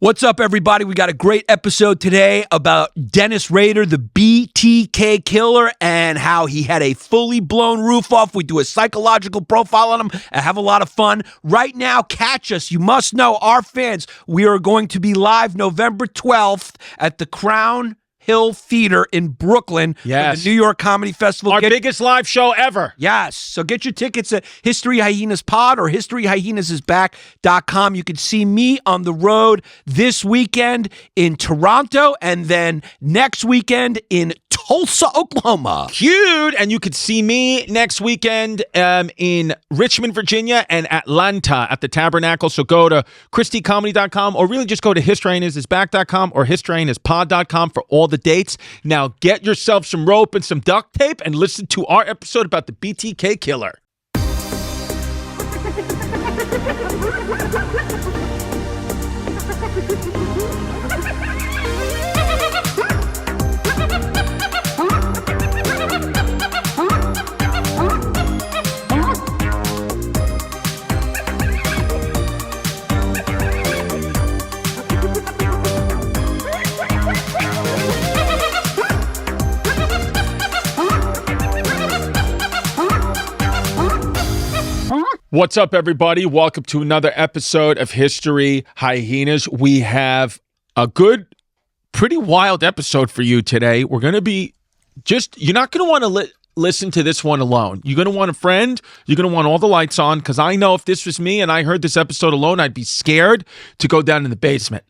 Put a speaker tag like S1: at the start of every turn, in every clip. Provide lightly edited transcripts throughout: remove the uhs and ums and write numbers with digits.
S1: What's up, everybody? We got a great episode today about Dennis Rader, the BTK killer, and how he had a fully blown roof off. We do a psychological profile on him and have a lot of fun. Right now, catch us. You must know, our fans, we are going to be live November 12th at the Crown Hill Theater in Brooklyn for the New York Comedy Festival.
S2: Our biggest live show ever.
S1: Yes. So get your tickets at History Hyenas Pod or historyhyenasisback.com. You can see me on the road this weekend in Toronto and then next weekend in Tulsa, Oklahoma.
S2: Cute. And you could see me next weekend in Richmond, Virginia and Atlanta at the Tabernacle. So go to ChristyComedy.com or really just go to historyhyenasisback.com or historyhyenaspod.com for all the dates. Now get yourself some rope and some duct tape and listen to our episode about the BTK killer. What's up, everybody? Welcome to another episode of History Hyenas. We have a good, pretty wild episode for you today. We're going to be you're not going to want to listen to this one alone. You're going to want a friend. You're going to want all the lights on, because I know if this was me and I heard this episode alone, I'd be scared to go down in the basement.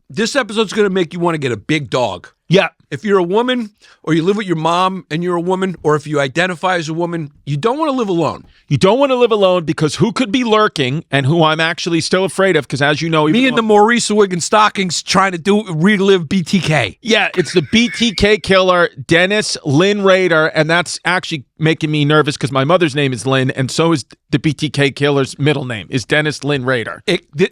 S1: This episode's going to make you want to get a big dog.
S2: Yeah.
S1: If you're a woman, or you live with your mom and you're a woman, or if you identify as a woman, you don't want to live alone.
S2: You don't want to live alone, because who could be lurking, and who I'm actually still afraid of, because as you know...
S1: Me and the Maurice Wiggin stockings trying to relive BTK.
S2: Yeah, it's the BTK killer, Dennis Lynn Rader, and that's actually making me nervous because my mother's name is Lynn, and so is the BTK killer's middle name, is Dennis Lynn Rader.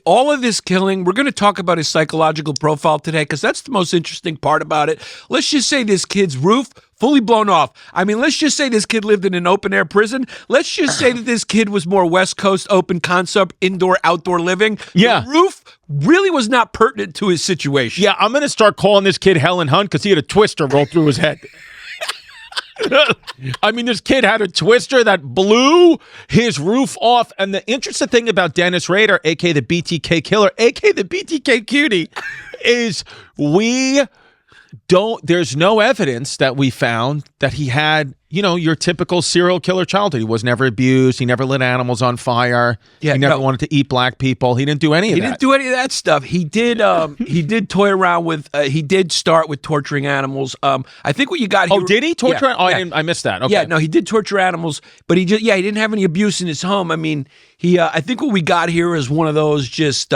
S1: All of this killing, we're going to talk about his psychological profile today, because that's the most interesting part about it. Let's just say this kid's roof fully blown off. I mean, let's just say this kid lived in an open-air prison. Let's just say that this kid was more West Coast open concept, indoor-outdoor living.
S2: Yeah.
S1: The roof really was not pertinent to his situation.
S2: Yeah, I'm going to start calling this kid Helen Hunt because he had a twister roll through his head. I mean, this kid had a twister that blew his roof off. And the interesting thing about Dennis Rader, a.k.a. the BTK killer, a.k.a. the BTK cutie, is there's no evidence that we found that he had, your typical serial killer childhood. He was never abused. He never lit animals on fire. Yeah, he never wanted to eat black people. He didn't do any of that.
S1: He didn't do any of that stuff. He did toy around with, he did start with torturing animals. I think what you got here.
S2: Oh, did he torture? Yeah, I missed that. Okay.
S1: Yeah, no, he did torture animals, but he didn't have any abuse in his home. I mean, I think what we got here is one of those just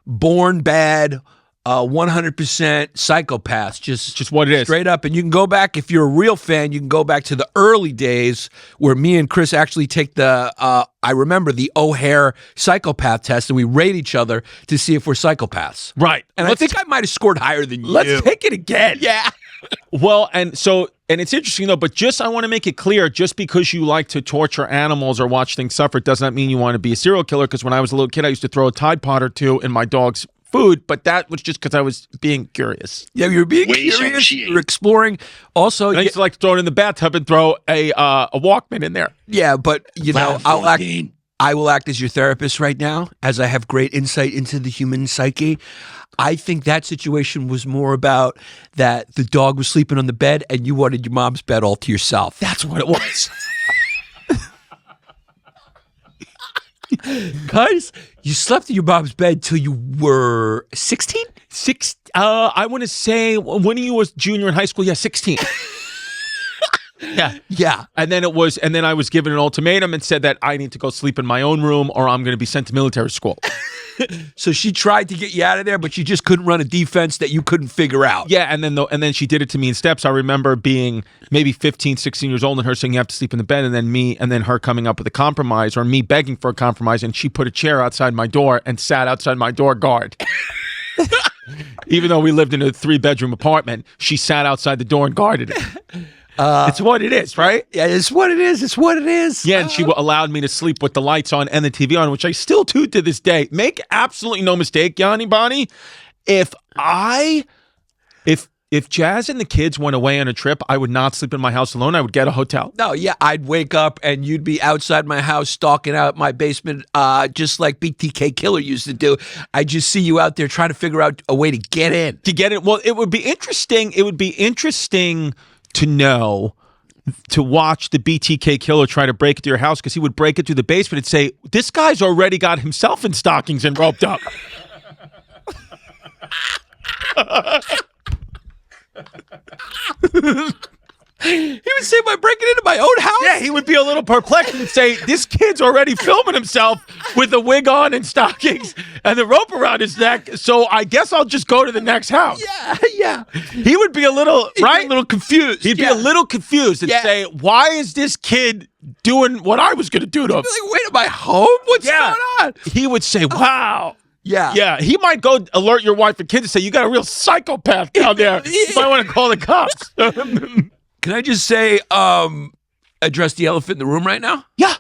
S1: born bad, 100% psychopaths, just
S2: what it is,
S1: straight up. And you can go back, if you're a real fan, you can go back to the early days where me and Chris actually take I remember the O'Hare psychopath test, and we rate each other to see if we're psychopaths.
S2: Right.
S1: And I think I might have scored higher than you.
S2: Let's take it again.
S1: Yeah.
S2: Well, and it's interesting, though, but I want to make it clear, just because you like to torture animals or watch things suffer does not mean you want to be a serial killer, because when I was a little kid, I used to throw a Tide Pod or two in my dog's food, but that was just because I was being curious.
S1: Yeah, you were being curious. You were exploring. Also,
S2: I used to like to throw it in the bathtub and throw a Walkman in there.
S1: Yeah, but I will act as your therapist right now, as I have great insight into the human psyche. I think that situation was more about that the dog was sleeping on the bed and you wanted your mom's bed all to yourself.
S2: That's what it was.
S1: Guys, you slept in your mom's bed till you were 16?
S2: I want to say, when you was junior in high school, 16.
S1: Yeah.
S2: And then I was given an ultimatum and said that I need to go sleep in my own room or I'm going to be sent to military school.
S1: So she tried to get you out of there, but she just couldn't run a defense that you couldn't figure out.
S2: Yeah, and then she did it to me in steps. I remember being maybe 15, 16 years old and her saying you have to sleep in the bed, and then her coming up with a compromise, or me begging for a compromise, and she put a chair outside my door and sat outside my door guard. Even though we lived in a 3-bedroom apartment, she sat outside the door and guarded it. It's what it is, right?
S1: Yeah, it's what it is. It's what it is.
S2: Yeah, and she allowed me to sleep with the lights on and the TV on, which I still do to this day. Make absolutely no mistake, Yanni Bonnie. If Jazz and the kids went away on a trip, I would not sleep in my house alone. I would get a hotel.
S1: No, yeah, I'd wake up and you'd be outside my house stalking out my basement, just like BTK Killer used to do. I just see you out there trying to figure out a way to get in.
S2: Well, it would be interesting. It would be interesting to know, to watch the BTK Killer try to break into your house, because he would break it through the basement and say, "This guy's already got himself in stockings and roped up."
S1: He would say, "Am I breaking into my own house?"
S2: Yeah, he would be a little perplexed and say, "This kid's already filming himself with a wig on and stockings and the rope around his neck, so I guess I'll just go to the next house."
S1: Yeah.
S2: He would be a little, right?
S1: A little confused.
S2: He'd be a little confused and say, "Why is this kid doing what I was going to do to him?"
S1: He'd be like, "Wait, am I home? What's going on?"
S2: He would say, "Wow."
S1: Yeah.
S2: Yeah, he might go alert your wife and kids and say, "You got a real psychopath down there. You might want to call the cops."
S1: Can I just say, address the elephant in the room right now?
S2: Yeah.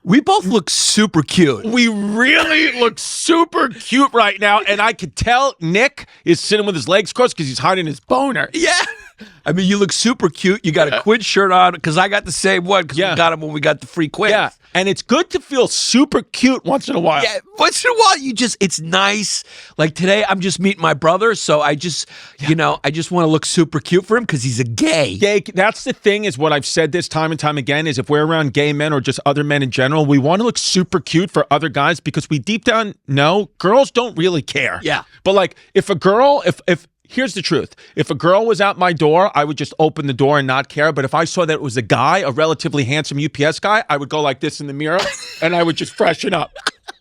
S1: We both look super cute.
S2: We really look super cute right now, and I could tell Nick is sitting with his legs crossed because he's hiding his boner.
S1: Yeah. I mean, you look super cute. You got a Quid shirt on, because I got the same one, because we got them when we got the free Quid.
S2: Yeah, and it's good to feel super cute once in a while.
S1: Yeah, once in a while, it's nice. Like today, I'm just meeting my brother, so I just, I just want to look super cute for him because he's a gay.
S2: Gay, that's the thing, is what I've said this time and time again, is if we're around gay men or just other men in general, we want to look super cute for other guys, because we deep down know girls don't really care.
S1: Yeah.
S2: But like, if a girl, if here's the truth. If a girl was at my door, I would just open the door and not care. But if I saw that it was a guy, a relatively handsome UPS guy, I would go like this in the mirror and I would just freshen up.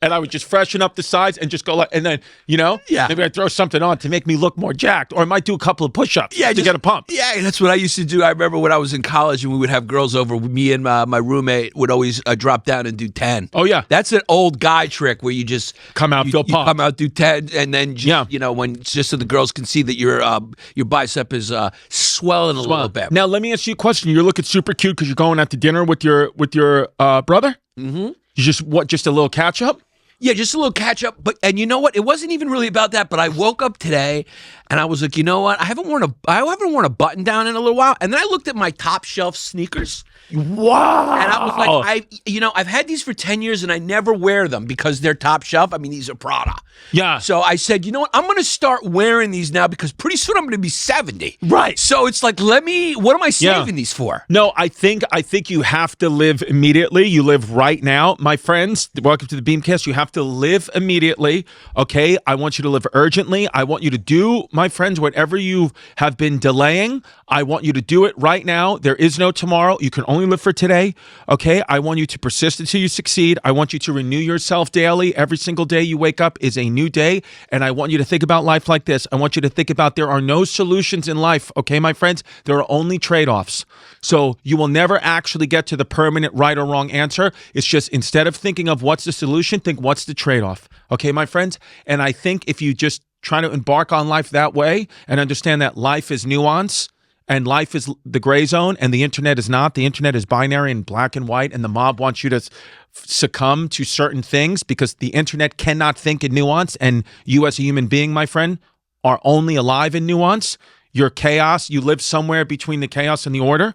S2: And I would just freshen up the sides and just go like, and then, maybe I'd throw something on to make me look more jacked. Or I might do a couple of push-ups to get a pump.
S1: Yeah, that's what I used to do. I remember when I was in college and we would have girls over, me and my roommate would always drop down and do 10.
S2: Oh, yeah.
S1: That's an old guy trick where you just
S2: come out, feel pumped.
S1: Come out, do 10, and then, when just so the girls can see that your bicep is swelling a little bit.
S2: Now, let me ask you a question. You're looking super cute because you're going out to dinner with your brother? Mm-hmm. Just a little catch-up?
S1: Yeah, just a little catch up. And you know what? It wasn't even really about that. But I woke up today and I was like, you know what? I haven't worn a button down in a little while. And then I looked at my top shelf sneakers.
S2: Wow.
S1: And I was like, I've had these for 10 years and I never wear them because they're top shelf. I mean, these are Prada.
S2: Yeah.
S1: So I said, you know what? I'm going to start wearing these now because pretty soon I'm going to be 70.
S2: Right.
S1: So it's like, what am I saving these for?
S2: No, I think you have to live immediately. You live right now. My friends, welcome to the Beamcast. You have to live immediately. Okay. I want you to live urgently. I want you to do, my friends, whatever you have been delaying, I want you to do it right now. There is no tomorrow. You can only live for today. Okay. I want you to persist until you succeed. I want you to renew yourself daily. Every single day you wake up is a new day. And I want you to think about life like this. I want you to think about there are no solutions in life. Okay, my friends, there are only trade-offs. So you will never actually get to the permanent right or wrong answer. It's just, instead of thinking of what's the solution, think what's the trade-off. Okay, my friends. And I think if you just try to embark on life that way and understand that life is nuance, and life is the gray zone, and the internet is not. The internet is binary and black and white, and the mob wants you to succumb to certain things because the internet cannot think in nuance, and you as a human being, my friend, are only alive in nuance. You're chaos. You live somewhere between the chaos and the order.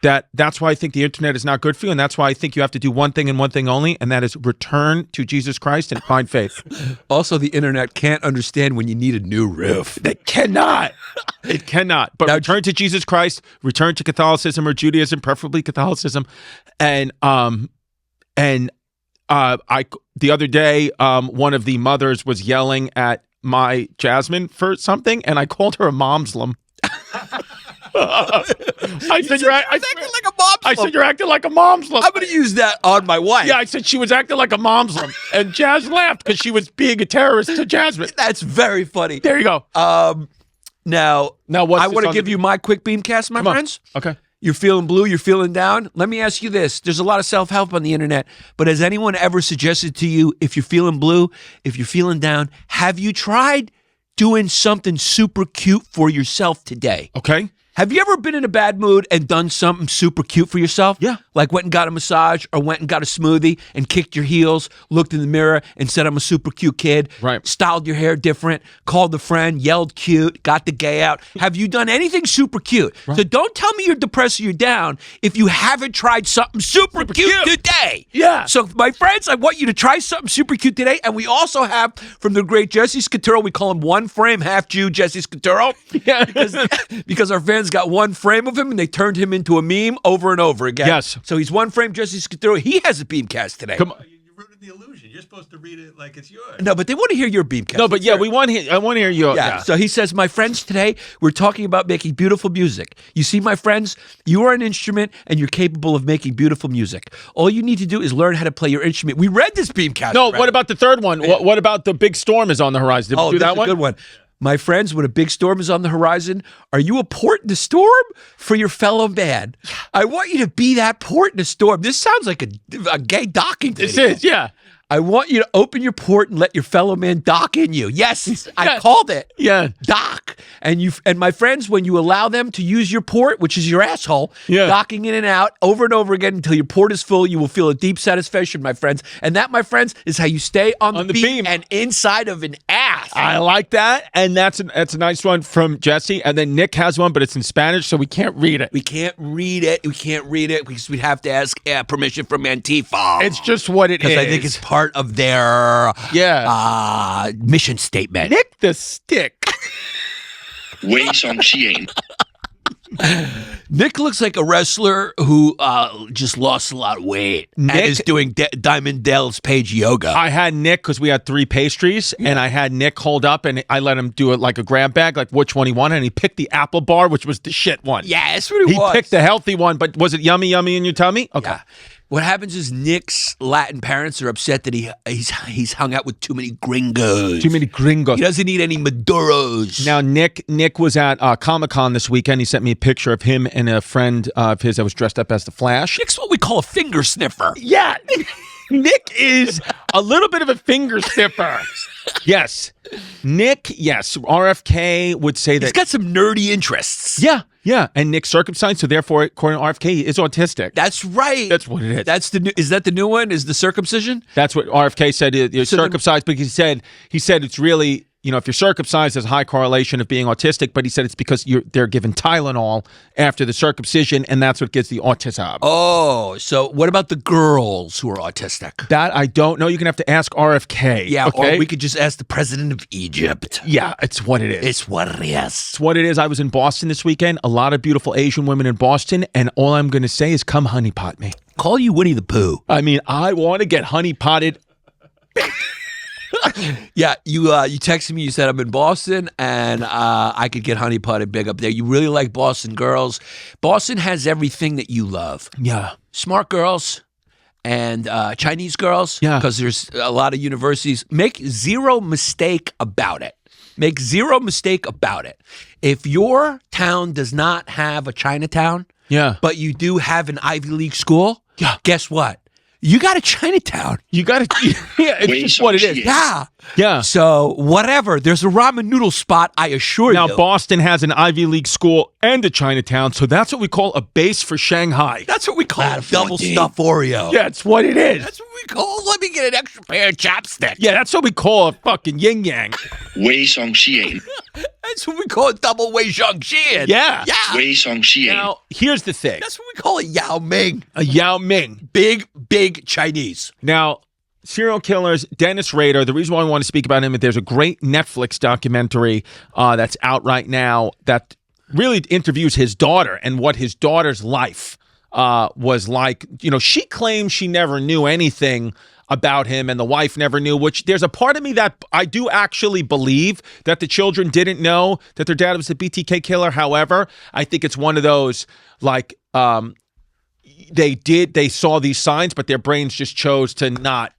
S2: That's why I think the internet is not good for you, and that's why I think you have to do one thing and one thing only, and that is return to Jesus Christ and find faith.
S1: Also, the internet can't understand when you need a new roof.
S2: They cannot. It cannot. But now, return to Jesus Christ, return to Catholicism or Judaism, preferably Catholicism. And the other day, one of the mothers was yelling at my Jasmine for something, and I called her a momslam. I said you're acting like a momslam. I said you're acting like a momslam.
S1: I'm going to use that on my wife.
S2: Yeah, I said she was acting like a momslam, and Jazz laughed because she was being a terrorist to Jasmine.
S1: That's very funny.
S2: There you go.
S1: Now
S2: what's
S1: I want to give you my quick Beamcast, my friends.
S2: Okay.
S1: You're feeling blue, you're feeling down. Let me ask you this. There's a lot of self-help on the internet, but has anyone ever suggested to you, if you're feeling blue, if you're feeling down, have you tried doing something super cute for yourself today?
S2: Okay.
S1: Have you ever been in a bad mood and done something super cute for yourself?
S2: Yeah.
S1: Like went and got a massage or went and got a smoothie and kicked your heels, looked in the mirror and said, I'm a super cute kid.
S2: Right.
S1: Styled your hair different, called a friend, yelled cute, got the gay out. Have you done anything super cute? Right. So don't tell me you're depressed or you're down if you haven't tried something super cute today.
S2: Yeah.
S1: So my friends, I want you to try something super cute today. And we also have from the great Jesse Scaturo, we call him one frame, half Jew, Jesse Scaturo.
S2: Yeah.
S1: Because our fans got one frame of him and they turned him into a meme over and over again.
S2: Yes.
S1: So he's one frame Jesse Scaturo. He has a Beamcast today.
S2: Come on.
S3: You ruined the illusion. You're supposed to read it like it's yours.
S1: No, but they want to hear your Beamcast.
S2: No, but yeah, I want to hear you.
S1: Yeah. So he says, my friends, today we're talking about making beautiful music. You see, my friends, you are an instrument and you're capable of making beautiful music. All you need to do is learn how to play your instrument. We read this Beamcast.
S2: No,
S1: already.
S2: what about the third one? What about the big storm is on the horizon? Did we do
S1: this
S2: that
S1: is
S2: one?
S1: a good one. My friends, when a big storm is on the horizon, are you a port in the storm for your fellow man? I want you to be that port in the storm. This sounds like a gay docking video.
S2: This is, yeah.
S1: I want you to open your port and let your fellow man dock in you. Yes, I
S2: Yeah.
S1: called it.
S2: Yeah.
S1: Dock. And my friends, when you allow them to use your port, which is your asshole,
S2: Yeah.
S1: docking in and out over and over again until your port is full, you will feel a deep satisfaction, my friends. And that, my friends, is how you stay on the beam and inside of an ass.
S2: I like that, and that's a nice one from Jesse. And then Nick has one, but it's in Spanish, so we can't read it.
S1: We can't read it. We can't read it because we'd have to ask permission from Antifa.
S2: It's just what it is.
S1: because I think it's part of their mission statement.
S2: Nick the Stick.
S4: 微上吸引
S1: Nick looks like a wrestler who just lost a lot of weight and
S2: Nick-
S1: is doing Diamond Dallas Page yoga.
S2: I had Nick because we had 3 pastries, and I had Nick hold up, and I let him do it like a grab bag, like which one he wanted, and he picked the apple bar, which was the shit one.
S1: Yeah, that's what it
S2: He
S1: was.
S2: picked the healthy one, but was it yummy in your tummy? Okay.
S1: Yeah. What happens is Nick's Latin parents are upset that he's hung out with too many gringos.
S2: Too many gringos.
S1: He doesn't need any Maduros.
S2: Now, Nick was at Comic-Con this weekend. He sent me a picture of him and a friend of his that was dressed up as the Flash.
S1: Nick's what we call a finger sniffer.
S2: Yeah. Nick is a little bit of a finger sniffer. Yes. Nick, yes. RFK would say
S1: He's
S2: that.
S1: got some nerdy interests.
S2: Yeah. And Nick's circumcised, so therefore, according to RFK, he is autistic.
S1: That's right.
S2: That's what it is.
S1: That's the new. Is that the new one? Is the circumcision?
S2: That's what RFK said. You're
S1: So then-
S2: circumcised, but he said it's really, if you're circumcised, there's a high correlation of being autistic. But he said it's because they're given Tylenol after the circumcision, and that's what gets the autism.
S1: Oh, so what about the girls who are autistic?
S2: That I don't know. You're gonna have to ask RFK.
S1: Yeah,
S2: okay?
S1: or we could just ask the president of Egypt.
S2: Yeah, it's what it is.
S1: It's what it is.
S2: It's what it is. I was in Boston this weekend. A lot of beautiful Asian women in Boston, and all I'm gonna say is, come honeypot me.
S1: Call you Winnie the Pooh.
S2: I mean, I want to get honeypotted.
S1: Yeah, you texted me. You said I'm in Boston, and I could get honeypotted big up there. You really like Boston girls. Boston has everything that you love.
S2: Yeah.
S1: Smart girls and Chinese girls.
S2: Yeah.
S1: Because there's a lot of universities. Make zero mistake about it. Make zero mistake about it. If your town does not have a Chinatown,
S2: Yeah.
S1: but you do have an Ivy League school,
S2: Yeah.
S1: guess what? You got a Chinatown.
S2: You got to. Yeah, it's just what it is.
S1: Yeah.
S2: Yeah.
S1: So whatever. There's a ramen noodle spot, I assure
S2: Now,
S1: you.
S2: Boston has an Ivy League school and a Chinatown, so that's what we call a base for Shanghai.
S1: That's what we call a double stuff Oreo.
S2: Yeah, it's what it is.
S1: That's what we call, let me get an extra pair of chopsticks.
S2: Yeah, that's what we call a fucking yin yang.
S4: 微上吸引
S1: That's what we call a double Wei Zhang Xian.
S2: Yeah.
S1: Yeah.
S4: 微上吸引
S2: Now, here's the thing.
S1: That's what we call a Yao Ming.
S2: A Yao Ming.
S1: Big Chinese.
S2: Now, serial killers, Dennis Rader, the reason why I want to speak about him is there's a great Netflix documentary that's out right now that really interviews his daughter and what his daughter's life was like. She claims she never knew anything about him and the wife never knew, which there's a part of me that I do actually believe that the children didn't know that their dad was a BTK killer. However, I think it's one of those like they saw these signs, but their brains just chose to not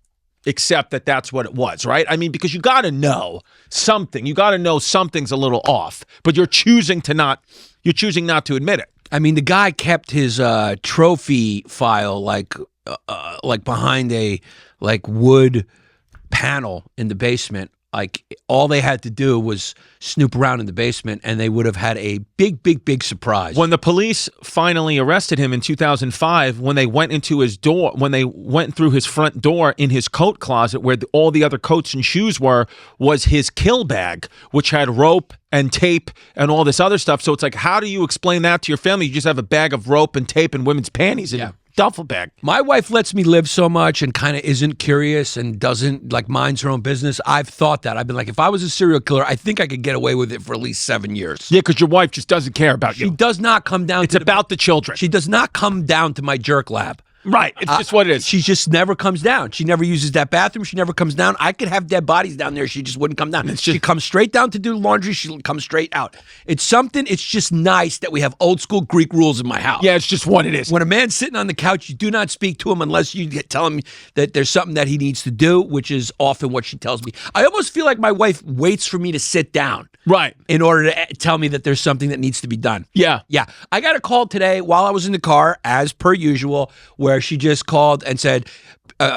S2: accept that that's what it was, right? I mean, because you got to know something. You got to know something's a little off, but you're choosing not to admit it.
S1: I mean, the guy kept his trophy file like behind a wood panel in the basement Like, all they had to do was snoop around in the basement, and they would have had a big surprise.
S2: When the police finally arrested him in 2005, when they went into his door, when they went through his front door in his coat closet where all the other coats and shoes were, was his kill bag, which had rope and tape and all this other stuff. So it's like, how do you explain that to your family? You just have a bag of rope and tape and women's panties in a duffel bag.
S1: My wife lets me live so much and kind of isn't curious and doesn't, like, minds her own business. I've thought that. I've been like, if I was a serial killer, I think I could get away with it for at least 7 years.
S2: Yeah, because your wife just doesn't care about
S1: She
S2: you.
S1: does not come down
S2: It's
S1: to
S2: about the children.
S1: She does not come down to my jerk lab.
S2: Right. It's just what it is.
S1: She just never comes down. She never uses that bathroom. She never comes down. I could have dead bodies down there. She just wouldn't come down. She comes straight down to do laundry. She'll come straight out. It's something. It's just nice that we have old school Greek rules in my house.
S2: Yeah, it's just what it is.
S1: When a man's sitting on the couch, you do not speak to him unless you tell him that there's something that he needs to do, which is often what she tells me. I almost feel like my wife waits for me to sit down.
S2: Right.
S1: In order to tell me that there's something that needs to be done.
S2: Yeah.
S1: Yeah. I got a call today while I was in the car, as per usual, where she just called and said,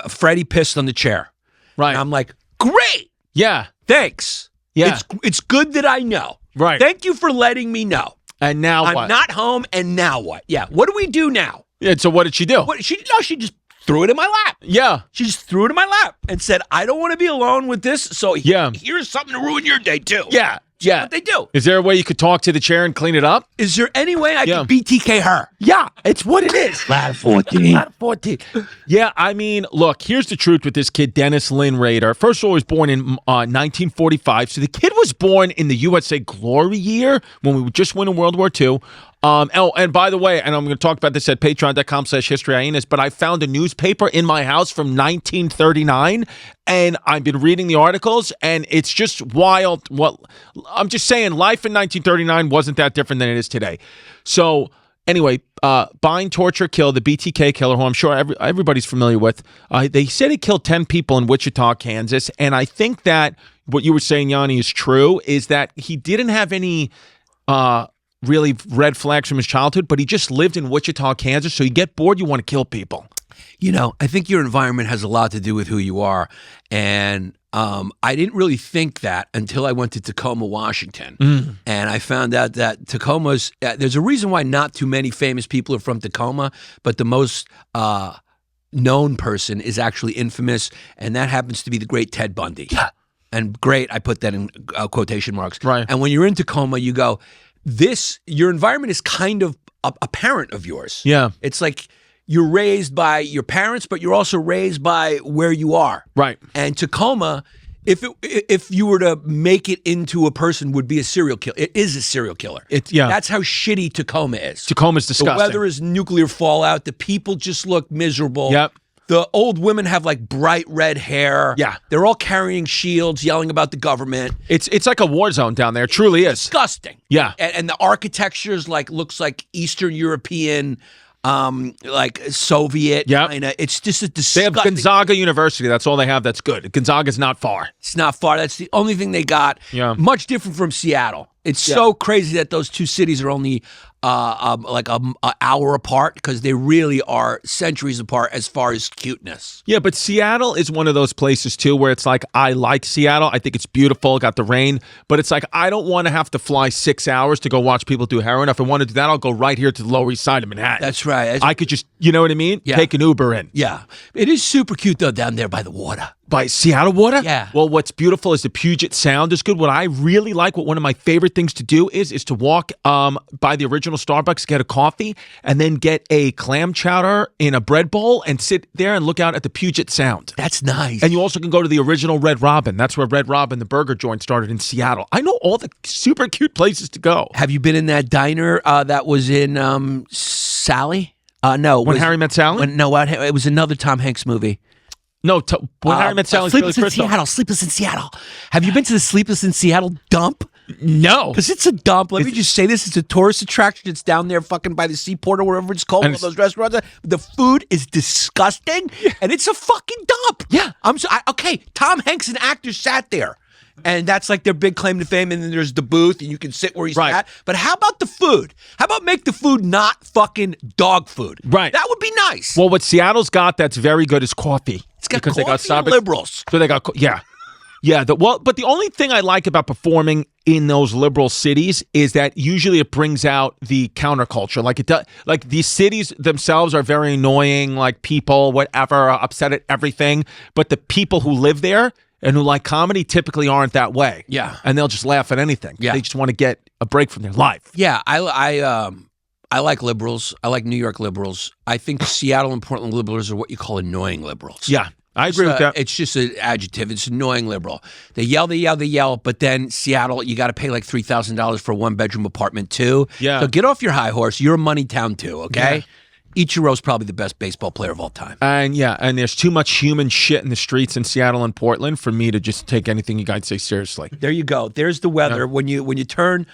S1: Freddie pissed on the chair.
S2: Right.
S1: And I'm like, great.
S2: Yeah.
S1: Thanks.
S2: Yeah.
S1: It's good that I know.
S2: Right.
S1: Thank you for letting me know.
S2: And now
S1: I'm
S2: what?
S1: not home, and now what? Yeah. What do we do now?
S2: Yeah, so what did she do?
S1: She just threw it in my lap.
S2: Yeah.
S1: She just threw it in my lap and said, I don't want to be alone with this, so here's something to ruin your day, too.
S2: Yeah.
S1: Yeah. What they do.
S2: Is there a way you could talk to the chair and clean it up?
S1: Is there any way I can BTK her?
S2: Yeah, it's what it is.
S1: Ladder 14.
S2: Ladder 14. Yeah, I mean, look, here's the truth with this kid, Dennis Lynn Rader. First of all, he was born in 1945. So the kid was born in the USA glory year when we just won in World War II. And by the way, and I'm going to talk about this at patreon.com/historyhyenas, but I found a newspaper in my house from 1939, and I've been reading the articles, and it's just wild. Well, I'm just saying, life in 1939 wasn't that different than it is today. So anyway, bind, torture, kill, the BTK killer, who I'm sure everybody's familiar with. They said he killed 10 people in Wichita, Kansas, and I think that what you were saying, Yanni, is true, is that he didn't have any really red flags from his childhood, but he just lived in Wichita, Kansas, so you get bored, you want to kill people.
S1: You know, I think your environment has a lot to do with who you are, and I didn't really think that until I went to Tacoma, Washington, and I found out that Tacoma's, there's a reason why not too many famous people are from Tacoma, but the most known person is actually infamous, and that happens to be the great Ted Bundy. Yeah. And great, I put that in quotation marks.
S2: Right.
S1: And when you're in Tacoma, you go, your environment is kind of a parent of yours.
S2: Yeah.
S1: It's like you're raised by your parents, but you're also raised by where you are.
S2: Right.
S1: And Tacoma, if you were to make it into a person, would be a serial killer. It is a serial killer. That's how shitty Tacoma is.
S2: Tacoma's disgusting.
S1: The weather is nuclear fallout. The people just look miserable.
S2: Yep.
S1: The old women have like bright red hair.
S2: Yeah.
S1: They're all carrying shields, yelling about the government.
S2: It's like a war zone down there. It truly is.
S1: Disgusting.
S2: Yeah.
S1: And the architecture is looks like Eastern European, like Soviet.
S2: Yeah.
S1: It's just a disgusting.
S2: They have Gonzaga University. That's all they have. That's good. Gonzaga's not far.
S1: It's not far. That's the only thing they got.
S2: Yeah.
S1: Much different from Seattle. It's so crazy that those two cities are only like an hour apart, because they really are centuries apart as far as cuteness.
S2: Yeah, but Seattle is one of those places too where it's like, I like Seattle. I think it's beautiful. Got the rain, but it's like, I don't want to have to fly 6 hours to go watch people do heroin. If I want to do that, I'll go right here to the Lower East Side of Manhattan.
S1: That's right.
S2: I could just, you know what I mean?
S1: Yeah.
S2: Take an Uber in.
S1: Yeah. It is super cute though down there by the water.
S2: By Seattle water?
S1: Yeah.
S2: Well, what's beautiful is the Puget Sound is good. What I really like, what one of my favorite things to do is to walk by the original Starbucks, get a coffee, and then get a clam chowder in a bread bowl and sit there and look out at the Puget Sound.
S1: That's nice.
S2: And you also can go to the original Red Robin. That's where Red Robin, the burger joint, started in Seattle. I know all the super cute places to go.
S1: Have you been in that diner that was in Sally? No.
S2: When Harry Met Sally?
S1: It was another Tom Hanks movie.
S2: No, when Harry Met Sally.
S1: Sleepless in Seattle. Sleepless in Seattle. Have you been to the Sleepless in Seattle dump?
S2: No.
S1: Because it's a dump. Let me just say this. It's a tourist attraction. It's down there fucking by the seaport or wherever it's called. One of those restaurants. The food is disgusting, and it's a fucking dump.
S2: Yeah.
S1: Okay, Tom Hanks, an actor, sat there. And that's like their big claim to fame. And then there's the booth, and you can sit where he's at. But how about the food? How about make the food not fucking dog food?
S2: Right.
S1: That would be nice.
S2: Well, what Seattle's got that's very good is coffee.
S1: It's got
S2: because
S1: coffee
S2: they got
S1: and liberals.
S2: So they got, Yeah, but the only thing I like about performing in those liberal cities is that usually it brings out the counterculture. Like it does, like these cities themselves are very annoying, like people, whatever, are upset at everything. But the people who live there and who like comedy typically aren't that way.
S1: Yeah.
S2: And they'll just laugh at anything.
S1: Yeah.
S2: They just want to get a break from their life.
S1: Yeah, I like liberals. I like New York liberals. I think Seattle and Portland liberals are what you call annoying liberals.
S2: Yeah. I agree with that.
S1: It's just an adjective. It's annoying liberal. They yell, but then Seattle, you got to pay like $3,000 for a one-bedroom apartment too.
S2: Yeah.
S1: So get off your high horse. You're a money town too, okay?
S2: Yeah.
S1: Ichiro's probably the best baseball player of all time.
S2: And there's too much human shit in the streets in Seattle and Portland for me to just take anything you guys say seriously.
S1: There you go. There's the weather.
S2: Yeah.
S1: When you turn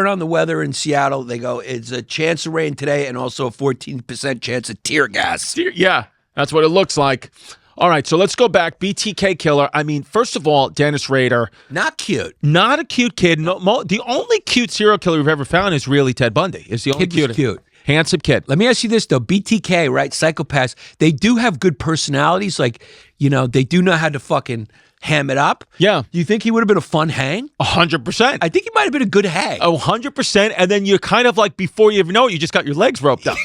S1: on the weather in Seattle, they go, it's a chance of rain today and also a 14% chance of tear gas.
S2: Yeah, that's what it looks like. All right, so let's go back. BTK killer. I mean, first of all, Dennis Rader.
S1: Not cute.
S2: Not a cute kid. No, the only cute serial killer we've ever found is really Ted Bundy. Is the only
S1: Kid was cute.
S2: Handsome kid.
S1: Let me ask you this, though. BTK, right? Psychopaths, they do have good personalities. Like, they do know how to fucking ham it up.
S2: Yeah.
S1: Do you think he would have been a fun hang?
S2: 100%.
S1: I think he might have been a good hang.
S2: 100%. And then you're kind of like, before you even know it, you just got your legs roped up.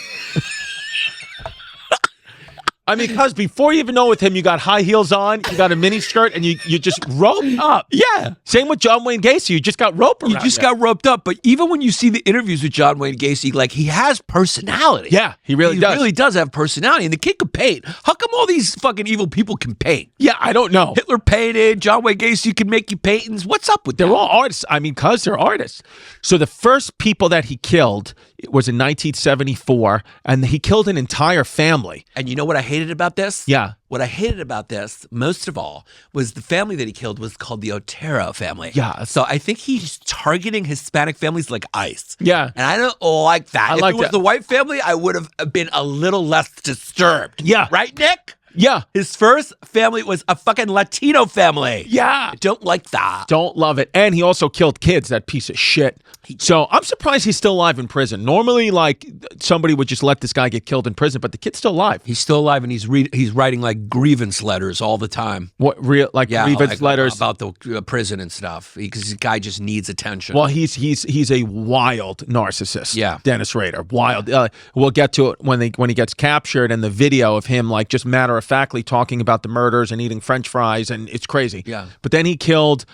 S2: I mean, because before you even know with him, you got high heels on, you got a mini skirt, and you just roped up.
S1: Yeah.
S2: Same with John Wayne Gacy. You just got roped around.
S1: You just got roped up. But even when you see the interviews with John Wayne Gacy, like, he has personality.
S2: Yeah, he really does.
S1: He really does have personality. And the kid could paint. How come all these fucking evil people can paint?
S2: Yeah, I don't know.
S1: Hitler painted. John Wayne Gacy can make you paintings. What's up with that?
S2: They're all artists. I mean, because they're artists. So the first people that he killed was in 1974, and he killed an entire family.
S1: And you know what I hated about this?
S2: Yeah.
S1: What I hated about this, most of all, was the family that he killed was called the Otero family.
S2: Yeah.
S1: So I think he's targeting Hispanic families like ice.
S2: Yeah.
S1: And I don't like that. If
S2: like
S1: it was
S2: that.
S1: the white family, I would have been a little less disturbed.
S2: Yeah.
S1: Right, Nick?
S2: Yeah.
S1: His first family was a fucking Latino family.
S2: Yeah.
S1: I don't like that.
S2: Don't love it. And he also killed kids, that piece of shit. So I'm surprised he's still alive in prison. Normally, like, somebody would just let this guy get killed in prison, but the kid's still alive.
S1: He's still alive, and he's writing like grievance letters all the time.
S2: What real grievance letters
S1: about the prison and stuff, because this guy just needs attention.
S2: Well, he's a wild narcissist.
S1: Yeah.
S2: Dennis Rader, wild. We'll get to it when he gets captured, and the video of him like just matter of factly talking about the murders and eating French fries, and it's crazy.
S1: Yeah.
S2: But then he killed.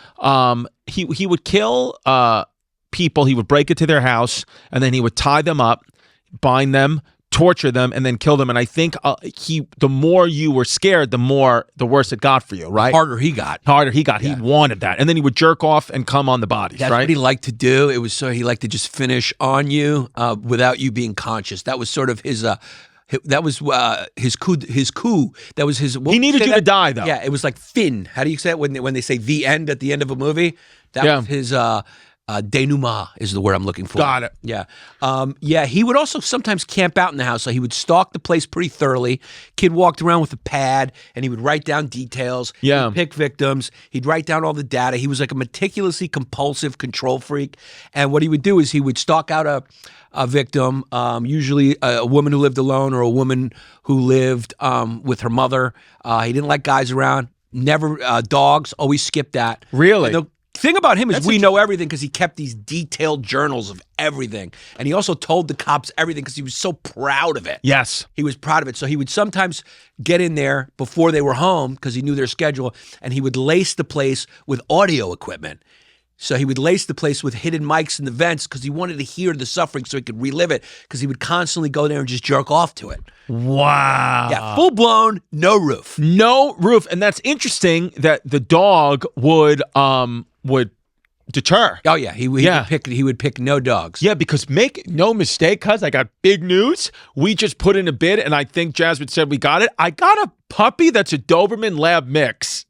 S2: He would kill people. He would break into their house, and then he would tie them up, bind them, torture them, and then kill them. And I think the more you were scared, the worse it got for you, right?
S1: Harder he got.
S2: Yeah. He wanted that. And then he would jerk off and come on the bodies,
S1: That's
S2: right?
S1: what he liked to do. It was so he liked to just finish on you without you being conscious. That was sort of his that was his coup. That was his.
S2: He needed you to die, though.
S1: Yeah, it was like fin. How do you say it when they say the end at the end of a movie? That was his denouement is the word I'm looking for.
S2: Got it.
S1: Yeah. He would also sometimes camp out in the house. So he would stalk the place pretty thoroughly. Kid walked around with a pad and he would write down details.
S2: Yeah.
S1: He'd pick victims. He'd write down all the data. He was like a meticulously compulsive control freak. And what he would do is he would stalk out a victim, usually a woman who lived alone or a woman who lived with her mother. He didn't like guys around. Never dogs. Always skipped that.
S2: Really?
S1: And the thing about him is we know everything because he kept these detailed journals of everything. And he also told the cops everything because he was so proud of it.
S2: Yes.
S1: He was proud of it. So he would sometimes get in there before they were home because he knew their schedule, and he would lace the place with audio equipment. So he would lace the place with hidden mics in the vents because he wanted to hear the suffering so he could relive it, because he would constantly go there and just jerk off to it.
S2: Wow.
S1: Yeah, full blown, no roof.
S2: No roof. And that's interesting that the dog would deter.
S1: Oh yeah, he would pick no dogs.
S2: Yeah, because make no mistake, cuz I got big news. We just put in a bid, and I think Jasmine said we got it. I got a puppy that's a Doberman Lab mix.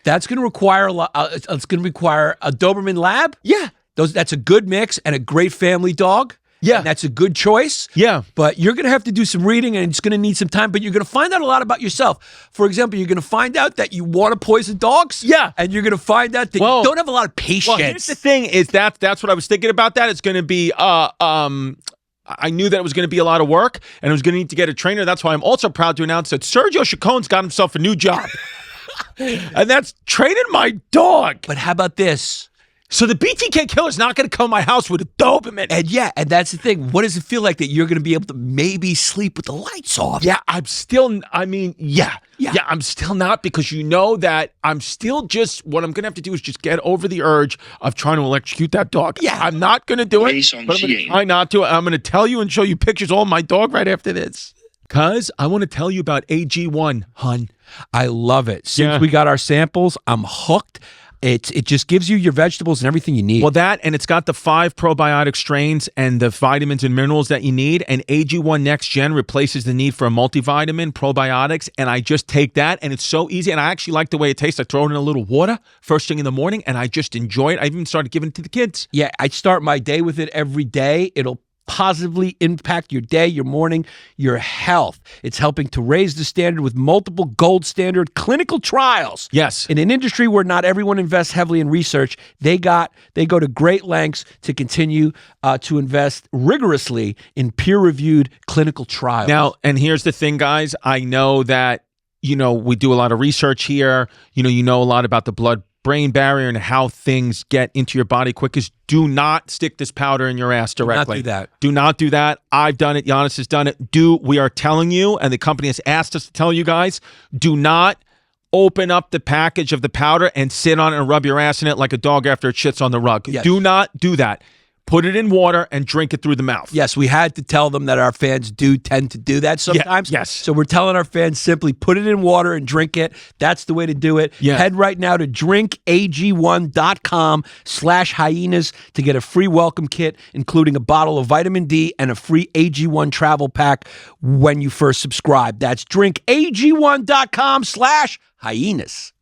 S1: That's going to require a lot. It's going to require a Doberman Lab.
S2: Yeah.
S1: That's a good mix and a great family dog.
S2: Yeah.
S1: And that's a good choice.
S2: Yeah.
S1: But you're going to have to do some reading, and it's going to need some time, but you're going to find out a lot about yourself. For example, you're going to find out that you want to poison dogs.
S2: Yeah.
S1: And you're going to find out that you don't have a lot of patience.
S2: Well, here's the thing is that's what I was thinking about that. It's going to be I knew that it was going to be a lot of work, and I was going to need to get a trainer. That's why I'm also proud to announce that Sergio Chacon's got himself a new job. And that's training my dog.
S1: But how about this?
S2: So the BTK killer's not going to come to my house with a Doberman.
S1: And that's the thing. What does it feel like that you're going to be able to maybe sleep with the lights off?
S2: Yeah, I'm still not, because you know that I'm still just, what I'm going to have to do is just get over the urge of trying to electrocute that dog.
S1: Yeah.
S2: I'm not going to do it,
S4: Ways on
S2: but I'm going to
S4: Shein.
S2: try not to. I'm going to tell you and show you pictures of my dog right after this. Because I want to tell you about AG1, hun.
S1: I love it. Since we got our samples, I'm hooked. It just gives you your vegetables and everything you need.
S2: Well, that, and it's got the 5 probiotic strains and the vitamins and minerals that you need. And AG1 Next Gen replaces the need for a multivitamin, probiotics. And I just take that, and it's so easy. And I actually like the way it tastes. I throw it in a little water first thing in the morning, and I just enjoy it. I even started giving it to the kids.
S1: Yeah, I start my day with it every day. It'll positively impact your day, your morning, your health. It's helping to raise the standard with multiple gold standard clinical trials.
S2: Yes.
S1: In an industry where not everyone invests heavily in research, they go to great lengths to continue to invest rigorously in peer-reviewed clinical trials.
S2: Now, and here's the thing, guys. I know that, we do a lot of research here. You know a lot about the blood-brain barrier and how things get into your body quickest. Do not stick this powder in your ass directly.
S1: Do not do that.
S2: Do not do that. I've done it. Giannis has done it. We are telling you, and the company has asked us to tell you guys, do not open up the package of the powder and sit on it and rub your ass in it like a dog after it shits on the rug.
S1: Yes.
S2: Do not do that. Put it in water and drink it through the mouth.
S1: Yes, we had to tell them that our fans do tend to do that sometimes.
S2: Yes.
S1: So we're telling our fans simply put it in water and drink it. That's the way to do it.
S2: Yeah.
S1: Head right now to drinkag1.com/hyenas to get a free welcome kit, including a bottle of vitamin D and a free AG1 travel pack when you first subscribe. That's drinkag1.com/hyenas.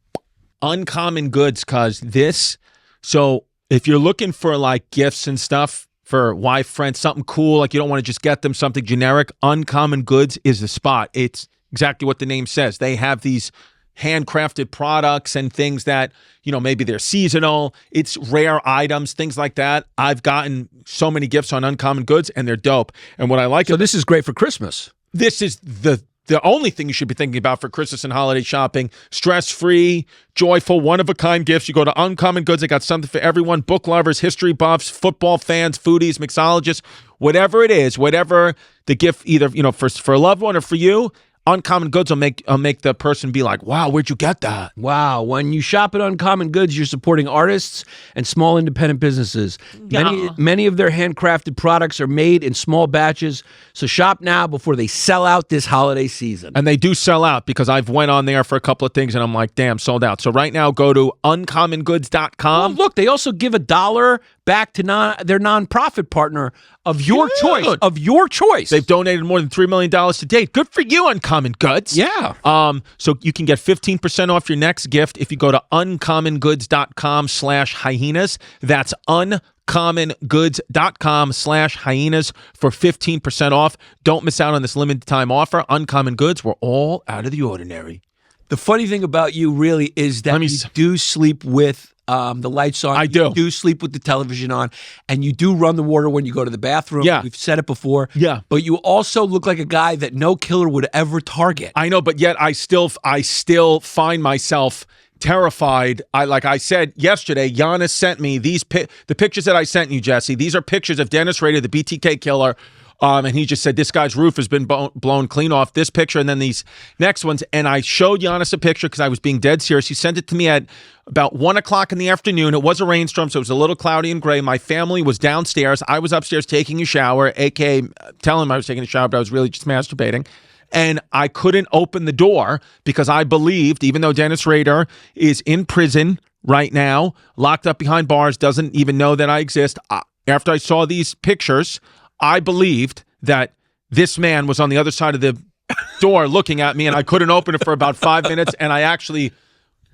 S2: Uncommon goods, cause this. So if you're looking for like gifts and stuff for wife, friends, something cool, like you don't want to just get them something generic, Uncommon Goods is the spot. It's exactly what the name says. They have these handcrafted products and things that, maybe they're seasonal. It's rare items, things like that. I've gotten so many gifts on Uncommon Goods, and they're dope. And what I like,
S1: So this is great for Christmas.
S2: this is the only thing you should be thinking about for Christmas and holiday shopping. Stress-free, joyful, one-of-a-kind gifts. You go to Uncommon Goods. They got something for everyone. Book lovers, history buffs, football fans, foodies, mixologists, whatever it is, whatever the gift, either for a loved one or for you, Uncommon Goods will make the person be like, wow, where'd you get that?
S1: Wow. When you shop at Uncommon Goods, you're supporting artists and small independent businesses. Many of their handcrafted products are made in small batches, so shop now before they sell out this holiday season.
S2: And they do sell out, because I've went on there for a couple of things and I'm like, damn, sold out. So right now, go to uncommongoods.com.
S1: Look, they also give $1 back to their nonprofit partner of your choice. Of your choice.
S2: They've donated more than $3 million to date. Good for you, Uncommon Goods.
S1: Yeah.
S2: So you can get 15% off your next gift if you go to uncommongoods.com/hyenas. That's uncommongoods.com/hyenas for 15% off. Don't miss out on this limited time offer. Uncommon Goods, we're all out of the ordinary.
S1: The funny thing about you really is that you do sleep with the lights on.
S2: I do.
S1: You do sleep with the television on, and you do run the water when you go to the bathroom.
S2: Yeah.
S1: We've said it before.
S2: Yeah.
S1: But you also look like a guy that no killer would ever target.
S2: I know, but yet I still find myself terrified. Like I said yesterday, Yannis sent me the pictures that I sent you, Jesse. These are pictures of Dennis Rader, the BTK killer. And he just said, this guy's roof has been blown clean off. This picture and then these next ones. And I showed Yannis a picture because I was being dead serious. He sent it to me at about 1 o'clock in the afternoon. It was a rainstorm, so it was a little cloudy and gray. My family was downstairs. I was upstairs taking a shower, a.k.a. telling him I was taking a shower, but I was really just masturbating. And I couldn't open the door because I believed, even though Dennis Rader is in prison right now, locked up behind bars, doesn't even know that I exist, after I saw these pictures, I believed that this man was on the other side of the door looking at me, and I couldn't open it for about 5 minutes, and I actually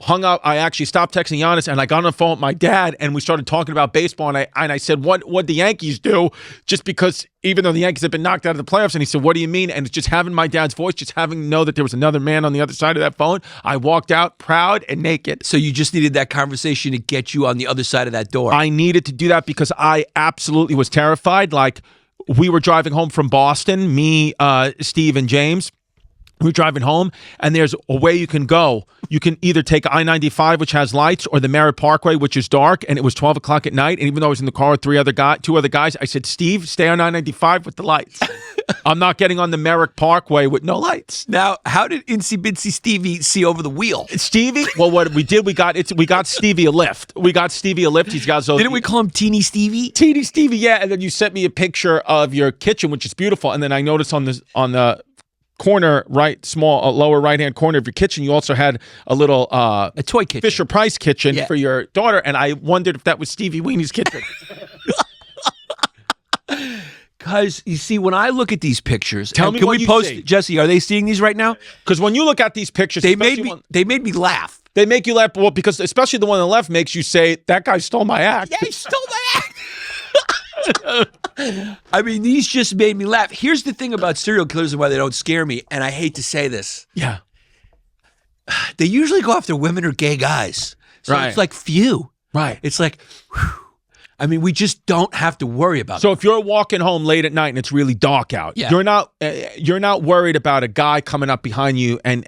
S2: hung up. I actually stopped texting Giannis, and I got on the phone with my dad, and we started talking about baseball, and I said, what'd the Yankees do? Just because even though the Yankees have been knocked out of the playoffs, and he said, what do you mean? And it's just having my dad's voice, just having to know that there was another man on the other side of that phone. I walked out proud and naked.
S1: So you just needed that conversation to get you on the other side of that door.
S2: I needed to do that because I absolutely was terrified. Like, we were driving home from Boston, me, Steve, and James, we're driving home, and there's a way you can go. You can either take I-95, which has lights, or the Merritt Parkway, which is dark, and it was 12 o'clock at night, and even though I was in the car with two other guys, I said, Steve, stay on I-95 with the lights. I'm not getting on the Merritt Parkway with no lights.
S1: Now, how did Incy Bincy Stevie see over the wheel?
S2: Stevie? Well, what we did, we got Stevie a lift. We got Stevie a lift. He's got those.
S1: Didn't we call him Teeny Stevie?
S2: Teeny Stevie, yeah. And then you sent me a picture of your kitchen, which is beautiful. And then I noticed on the corner lower right hand corner of your kitchen, you also had a little
S1: a toy kitchen,
S2: Fisher Price kitchen for your daughter, and I wondered if that was Stevie Weenie's kitchen.
S1: Because you see, when I look at these pictures,
S2: Tell me
S1: can
S2: what
S1: we
S2: you
S1: post
S2: see.
S1: Jesse? Are they seeing these right now?
S2: Because when you look at these pictures,
S1: They made me laugh.
S2: They make you laugh. Well, because especially the one on the left makes you say, "That guy stole my act."
S1: Yeah, he stole my act. I mean, these just made me laugh. Here's the thing about serial killers and why they don't scare me, and I hate to say this.
S2: Yeah.
S1: They usually go after women or gay guys. So
S2: Right.
S1: it's like few.
S2: Right.
S1: It's like, whew. I mean, we just don't have to worry about
S2: So if you're walking home late at night and it's really dark out, you're not worried about a guy coming up behind you and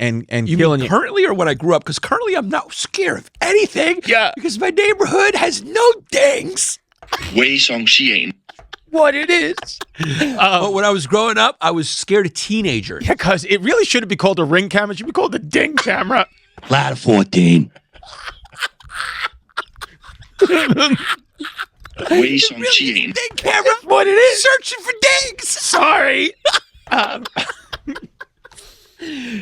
S1: You
S2: killing
S1: mean
S2: you.
S1: currently or when I grew up? Because currently I'm not scared of anything.
S2: Yeah.
S1: Because my neighborhood has no dings.
S4: 猥上吸引
S1: What it is. But when I was growing up, I was scared of teenagers.
S2: Yeah, because it really shouldn't be called a ring camera. It should be called a ding camera.
S4: Ladder 14 猥上吸引
S1: Ding camera.
S2: That's what it is.
S1: Searching for dings.
S2: Sorry.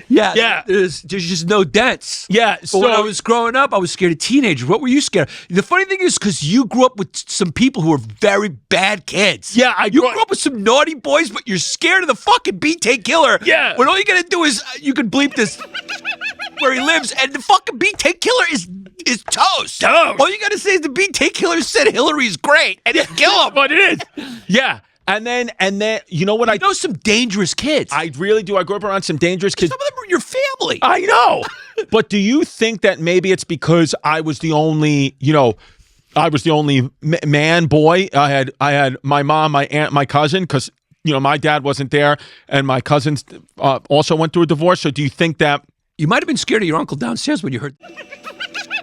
S1: Yeah. There's just no dents.
S2: Yeah,
S1: But when I was growing up, I was scared of teenagers. What were you scared of? The funny thing is, because you grew up with some people who were very bad kids.
S2: Yeah,
S1: You grew up with some naughty boys, but you're scared of the fucking BTK killer.
S2: Yeah.
S1: When all you gotta do is, you can bleep this where he lives, and the fucking BTK killer is toast.
S2: Toast.
S1: All you gotta say is the BTK killer said Hillary's great, and he'd kill him.
S2: What it is. Yeah. And then, you know what
S1: I know some dangerous kids.
S2: I really do. I grew up around some dangerous kids.
S1: Some of them are your family.
S2: I know. But do you think that maybe it's because I was the only, man, boy? I had my mom, my aunt, my cousin, because, my dad wasn't there, and my cousins also went through a divorce. So do you think that
S1: You might have been scared of your uncle downstairs when you heard.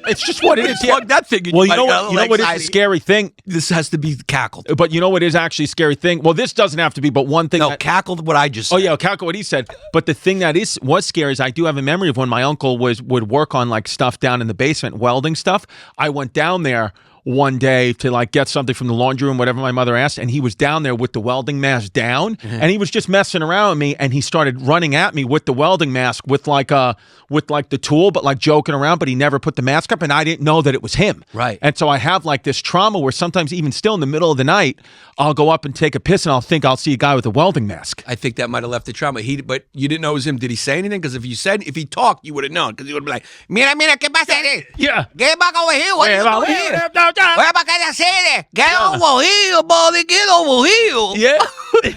S2: it's just what it is?
S1: Plug that thing in.
S2: Well, you know what is a scary thing?
S1: This has to be cackled.
S2: But you know what is actually a scary thing? Well, this doesn't have to be, but one thing.
S1: No, cackled what I just said.
S2: Oh yeah, cackle what he said. But the thing that was scary is I do have a memory of when my uncle would work on like stuff down in the basement, welding stuff. I went down there one day to like get something from the laundry room, whatever my mother asked, and he was down there with the welding mask down, and he was just messing around with me, and he started running at me with the welding mask with like the tool, but like joking around, but he never put the mask up, and I didn't know that it was him.
S1: Right.
S2: And so I have like this trauma where sometimes even still in the middle of the night, I'll go up and take a piss, and I'll think I'll see a guy with a welding mask.
S1: I think that might have left the trauma. But you didn't know it was him. Did he say anything? Because if he talked, you would have known. Because he would be like, "Mira, ¿qué pasa aquí?
S2: Yeah.
S1: Get back over here. What are you doing here? What about que hacer? Get over here, buddy. Get over here.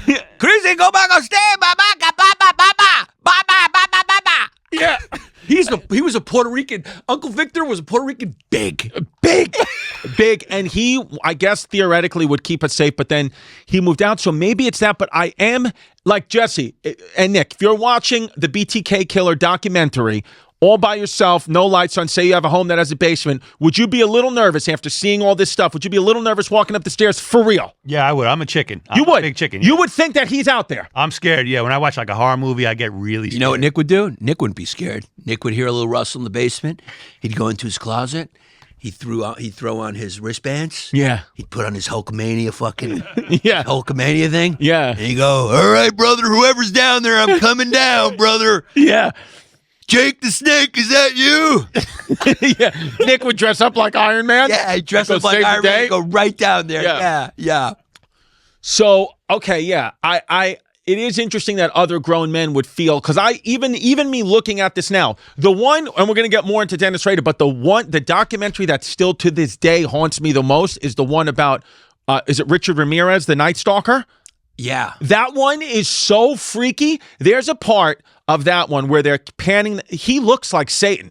S2: Yeah.
S1: Chrissy, go back upstairs. Baba.
S2: Yeah.
S1: He was a Puerto Rican. Uncle Victor was a Puerto Rican big.
S2: And he, I guess, theoretically would keep us safe, but then he moved out. So maybe it's that, but I am like Jesse and Nick, if you're watching the BTK Killer documentary all by yourself, no lights on, say you have a home that has a basement, would you be a little nervous after seeing all this stuff? Would you be a little nervous walking up the stairs for real?
S3: Yeah, I would. I'm a chicken.
S2: You would.
S3: A big chicken.
S2: You would think that he's out there.
S3: I'm scared. Yeah, when I watch like a horror movie, I get really scared.
S1: You know what Nick would do? Nick wouldn't be scared. Nick would hear a little rustle in the basement. He'd go into his closet. He'd throw on his wristbands.
S2: Yeah.
S1: He'd put on his Hulkamania fucking
S2: Yeah.
S1: Hulkamania thing.
S2: Yeah.
S1: And he'd go, "All right, brother, whoever's down there, I'm coming down, brother.
S2: Yeah.
S1: Jake the Snake, is that you?"
S2: Yeah. Nick would dress up like Iron Man.
S1: Yeah, he'd dress
S2: Go
S1: up like
S2: save the
S1: Iron Man
S2: day?
S1: and go right down there.
S2: Yeah.
S1: Yeah.
S2: So, okay, yeah. It is interesting that other grown men would feel, because even me looking at this now, the one, and we're going to get more into Dennis Rader, but the documentary that still to this day haunts me the most is the one about, is it Richard Ramirez, the Night Stalker?
S1: Yeah.
S2: That one is so freaky. There's a part of that one where they're panning. He looks like Satan.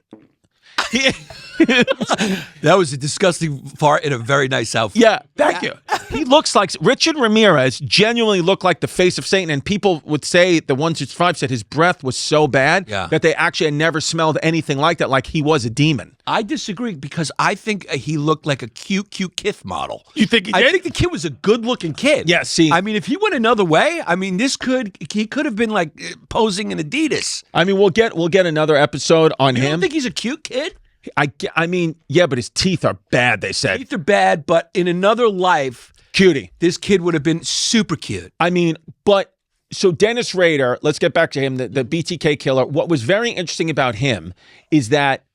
S1: That was a disgusting fart in a very nice outfit.
S2: Yeah, thank you. He looks like Richard Ramirez. Genuinely looked like the face of Satan, and people would say the 165 said his breath was so bad that they actually had never smelled anything like that. Like he was a demon.
S1: I disagree because I think he looked like a cute Kith model.
S2: You think he did?
S1: I think the kid was a good-looking kid.
S2: Yeah. See,
S1: I mean, if he went another way, I mean, he could have been like posing in Adidas.
S2: I mean, we'll get another episode on
S1: You
S2: him.
S1: don't think he's a cute kid?
S2: I mean, yeah, but his teeth are bad. They said
S1: Teeth are bad, but in another life,
S2: cutie.
S1: this kid would have been super cute.
S2: I mean, but so Dennis Rader, let's get back to him, the BTK killer. What was very interesting about him is that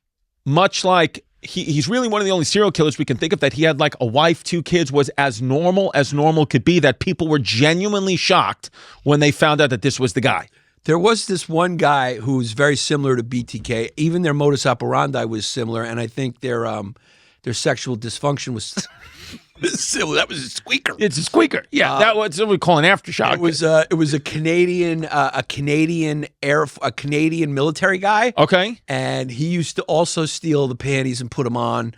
S2: much like he's really one of the only serial killers we can think of that he had like a wife, 2 kids, was as normal could be, that people were genuinely shocked when they found out that this was the guy.
S1: There was this one guy who was very similar to BTK. Even their modus operandi was similar, and I think their sexual dysfunction was similar. That was a squeaker.
S2: It's a squeaker. Yeah, that was what we call an aftershock.
S1: It was a Canadian military guy.
S2: Okay.
S1: And he used to also steal the panties and put them on.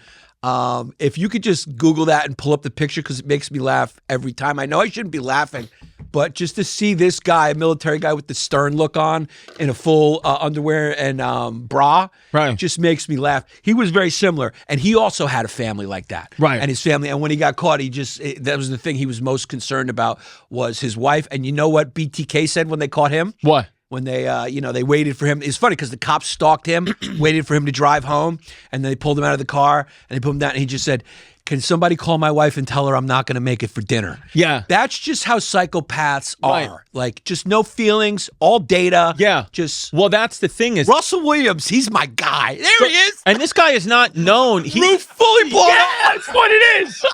S1: If you could just Google that and pull up the picture, because it makes me laugh every time. I know I shouldn't be laughing, but just to see this guy, a military guy with the stern look on, in a full underwear and bra,
S2: right,
S1: just makes me laugh. He was very similar, and he also had a family like that,
S2: right? And
S1: his family. And when he got caught, that was the thing he was most concerned about, was his wife. And you know what BTK said when they caught him?
S2: What?
S1: When they, they waited for him. It's funny because the cops stalked him, waited for him to drive home, and then they pulled him out of the car, and they put him down, and he just said, "Can somebody call my wife and tell her I'm not going to make it for dinner?"
S2: Yeah.
S1: That's just how psychopaths are. Like, just no feelings, all data.
S2: Yeah.
S1: Just.
S2: Well, that's the thing is.
S1: Russell Williams, he's my guy. There he is.
S2: And this guy is not known.
S1: Roof fully blown.
S2: Yeah, that's what it is.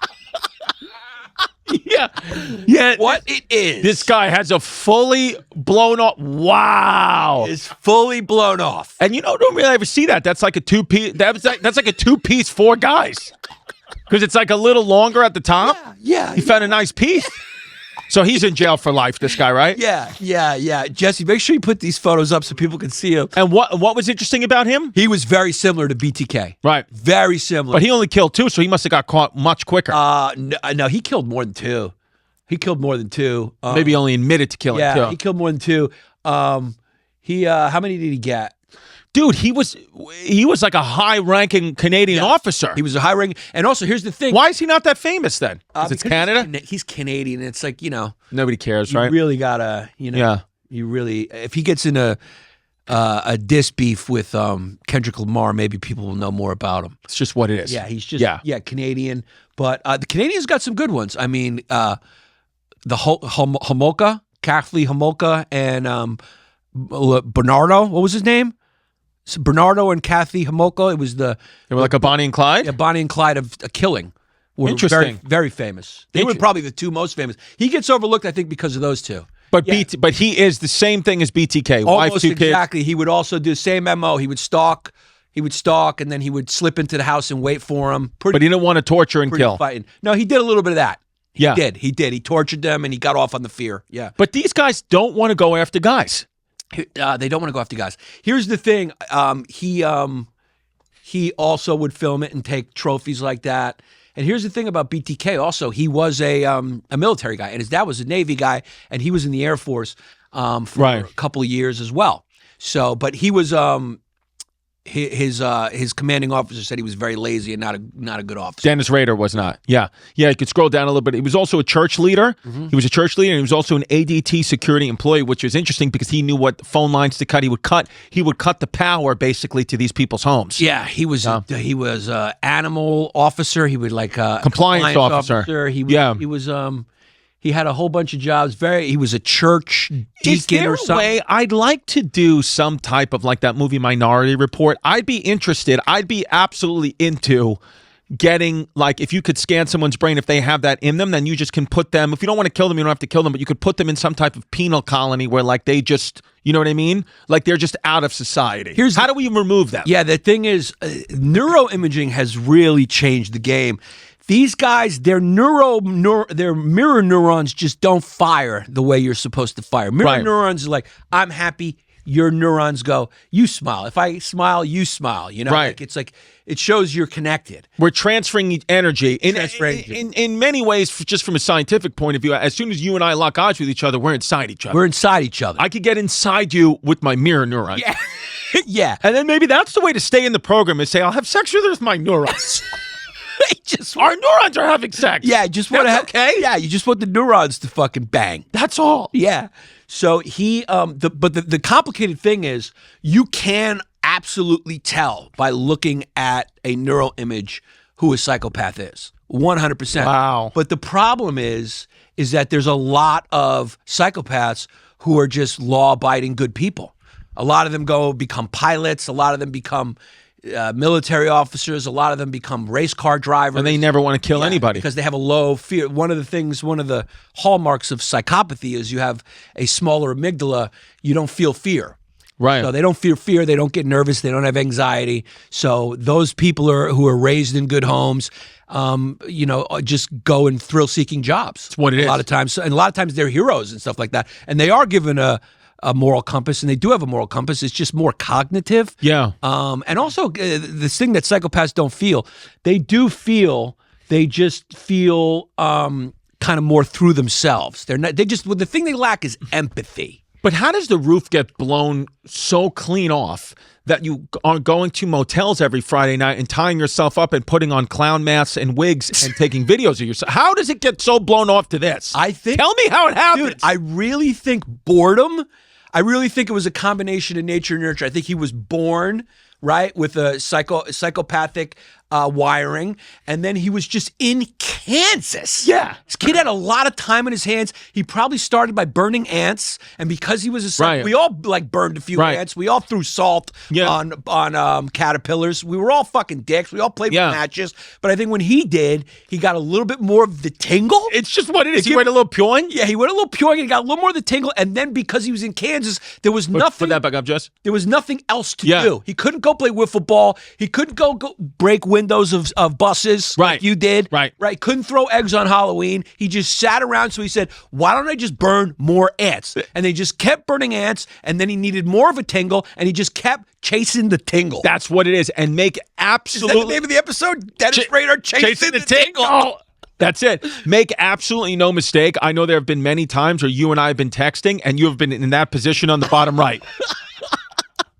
S2: Yeah.
S1: What it is.
S2: This guy has a fully blown off. Wow.
S1: It's fully blown off.
S2: And you don't really ever see that. That's like a 2-piece. That's like a 2-piece 4 guys. Because it's like a little longer at the top.
S1: Yeah.
S2: He found a nice piece. So he's in jail for life, this guy, right?
S1: Yeah. Jesse, make sure you put these photos up so people can see him.
S2: And what was interesting about him?
S1: He was very similar to BTK.
S2: Right.
S1: Very similar.
S2: But he only killed 2, so he must have got caught much quicker.
S1: No, he killed more than 2. He killed more than 2.
S2: Maybe he only admitted to killing 2.
S1: Yeah, he killed more than 2. How many did he get?
S2: Dude, he was like a high-ranking Canadian officer.
S1: He was a high-ranking, and also here's the thing.
S2: Why is he not that famous then? Because it's Canada?
S1: He's Canadian. It's like,
S2: nobody cares, right?
S1: You really gotta, you really, if he gets in a diss beef with Kendrick Lamar, maybe people will know more about him.
S2: It's just what it is.
S1: Yeah, he's just Canadian. But the Canadians got some good ones. I mean, the Homolka, Kathleen Homolka, and Bernardo. What was his name? So Bernardo and Kathy Homolka. It was they
S2: were like a Bonnie and Clyde.
S1: Yeah, Bonnie and Clyde of killing. Were
S2: Interesting.
S1: Very, very famous. They were probably the 2 most famous. He gets overlooked, I think, because of those 2.
S2: But but he is the same thing as BTK.
S1: Almost
S2: wife, 2 kids.
S1: exactly. He would also do the same MO. He would stalk, and then he would slip into the house and wait for him.
S2: But he didn't want to torture and kill.
S1: Fighting. No, he did a little bit of that. He
S2: Yeah.
S1: did. He did. He tortured them, and he got off on the fear. Yeah.
S2: But these guys don't want to go after guys.
S1: They don't want to go after guys. Here's the thing. He also would film it and take trophies like that. And here's the thing about BTK also. He was a military guy, and his dad was a Navy guy, and he was in the Air Force for a couple of years as well. So, but he was his commanding officer said he was very lazy and not a good officer.
S2: Dennis Rader was not. Yeah. You could scroll down a little bit. He was also a church leader. He was a church leader, and he was also an ADT security employee, which was interesting because he knew what phone lines to cut. He would cut the power basically to these people's homes.
S1: Yeah, he was animal officer. He would
S2: compliance officer.
S1: He had a whole bunch of jobs. He was a church deacon or something. Is there a way
S2: I'd like to do some type of like that movie Minority Report? I'd be interested. I'd be absolutely into getting, like, if you could scan someone's brain, if they have that in them, then you just can put them, if you don't want to kill them, you don't have to kill them, but you could put them in some type of penal colony where like they just, you know what I mean? Like they're just out of society. How do we remove them?
S1: Yeah, the thing is, neuroimaging has really changed the game. These guys, their mirror neurons just don't fire the way you're supposed to fire. Mirror neurons are like, I'm happy, your neurons go, you smile. If I smile, you smile. You know,
S2: Right.
S1: like it shows you're connected.
S2: We're transferring energy.
S1: Transferring
S2: In many ways, just from a scientific point of view, as soon as you and I lock eyes with each other, we're inside each other.
S1: We're inside each other.
S2: I could get inside you with my mirror neurons.
S1: Yeah. Yeah.
S2: And then maybe that's the way to stay in the program is say, I'll have sex with my neurons. Our neurons are having sex.
S1: Yeah, just want to have,
S2: okay.
S1: Yeah, you just want the neurons to fucking bang.
S2: That's all.
S1: Yeah. So he the complicated thing is you can absolutely tell by looking at a neural image who a psychopath is. 100%.
S2: Wow.
S1: But the problem is that there's a lot of psychopaths who are just law-abiding good people. A lot of them become pilots. A lot of them become military officers. A lot of them become race car drivers.
S2: And they never want to kill anybody.
S1: Because they have a low fear. One of the hallmarks of psychopathy is you have a smaller amygdala. You don't feel fear.
S2: Right.
S1: So they don't feel fear. They don't get nervous. They don't have anxiety. So those people who are raised in good homes, just go in thrill-seeking jobs.
S2: That's what it is.
S1: A lot of times they're heroes and stuff like that. And they are given a moral compass, and they do have a moral compass. It's just more cognitive.
S2: Yeah.
S1: And also this thing that psychopaths don't feel, they do feel. They just feel kind of more through themselves. The thing they lack is empathy.
S2: But how does the roof get blown so clean off that you are going to motels every Friday night and tying yourself up and putting on clown masks and wigs and taking videos of yourself? How does it get so blown off to this? Tell me how it happens.
S1: Dude, I really think boredom. I really think it was a combination of nature and nurture. I think he was born right with a psychopathic wiring, and then he was just in Kansas.
S2: Yeah.
S1: This kid had a lot of time in his hands. He probably started by burning ants, and because he was
S2: Right.
S1: we all burned a few
S2: Right.
S1: ants. We all threw salt
S2: Yeah.
S1: on caterpillars. We were all fucking dicks. We all played
S2: Yeah.
S1: with matches. But I think when he did, he got a little bit more of the tingle.
S2: It's just what it is. He went a little pewing.
S1: Yeah, he went a little pure and he got a little more of the tingle. And then because he was in Kansas, there was nothing.
S2: Put that back up, Jess.
S1: There was nothing else to
S2: Yeah.
S1: do. He couldn't go play wiffle ball. He couldn't go break windows of buses
S2: Right.
S1: like you did.
S2: Right.
S1: Couldn't throw eggs on Halloween. He just sat around. So he said, why don't I just burn more ants? And they just kept burning ants. And then he needed more of a tingle. And he just kept chasing the tingle.
S2: That's what it is. And make
S1: Is
S2: absolutely...
S1: that the name of the episode? Dennis Rader chasing the tingle.
S2: Oh, that's it. Make absolutely no mistake. I know there have been many times where you and I have been texting and you have been in that position on the bottom right.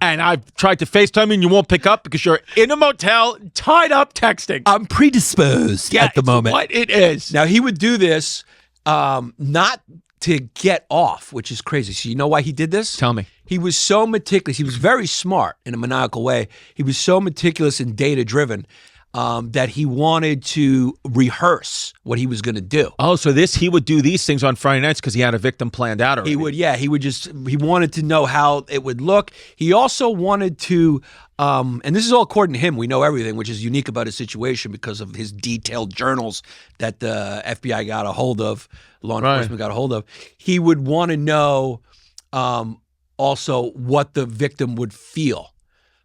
S2: And I've tried to FaceTime you and you won't pick up because you're in a motel, tied up, texting.
S1: I'm predisposed at the moment.
S2: What it is.
S1: Now, he would do this not to get off, which is crazy. So you know why he did this?
S2: Tell me.
S1: He was so meticulous. He was very smart in a maniacal way. He was so meticulous and data-driven that he wanted to rehearse what he was going to do.
S2: Oh, so he would do these things on Friday nights because he had a victim planned out already.
S1: He wanted to know how it would look. He also wanted to, and this is all according to him, we know everything, which is unique about his situation because of his detailed journals that the FBI got a hold of, law enforcement got a hold of. He would want to know also what the victim would feel,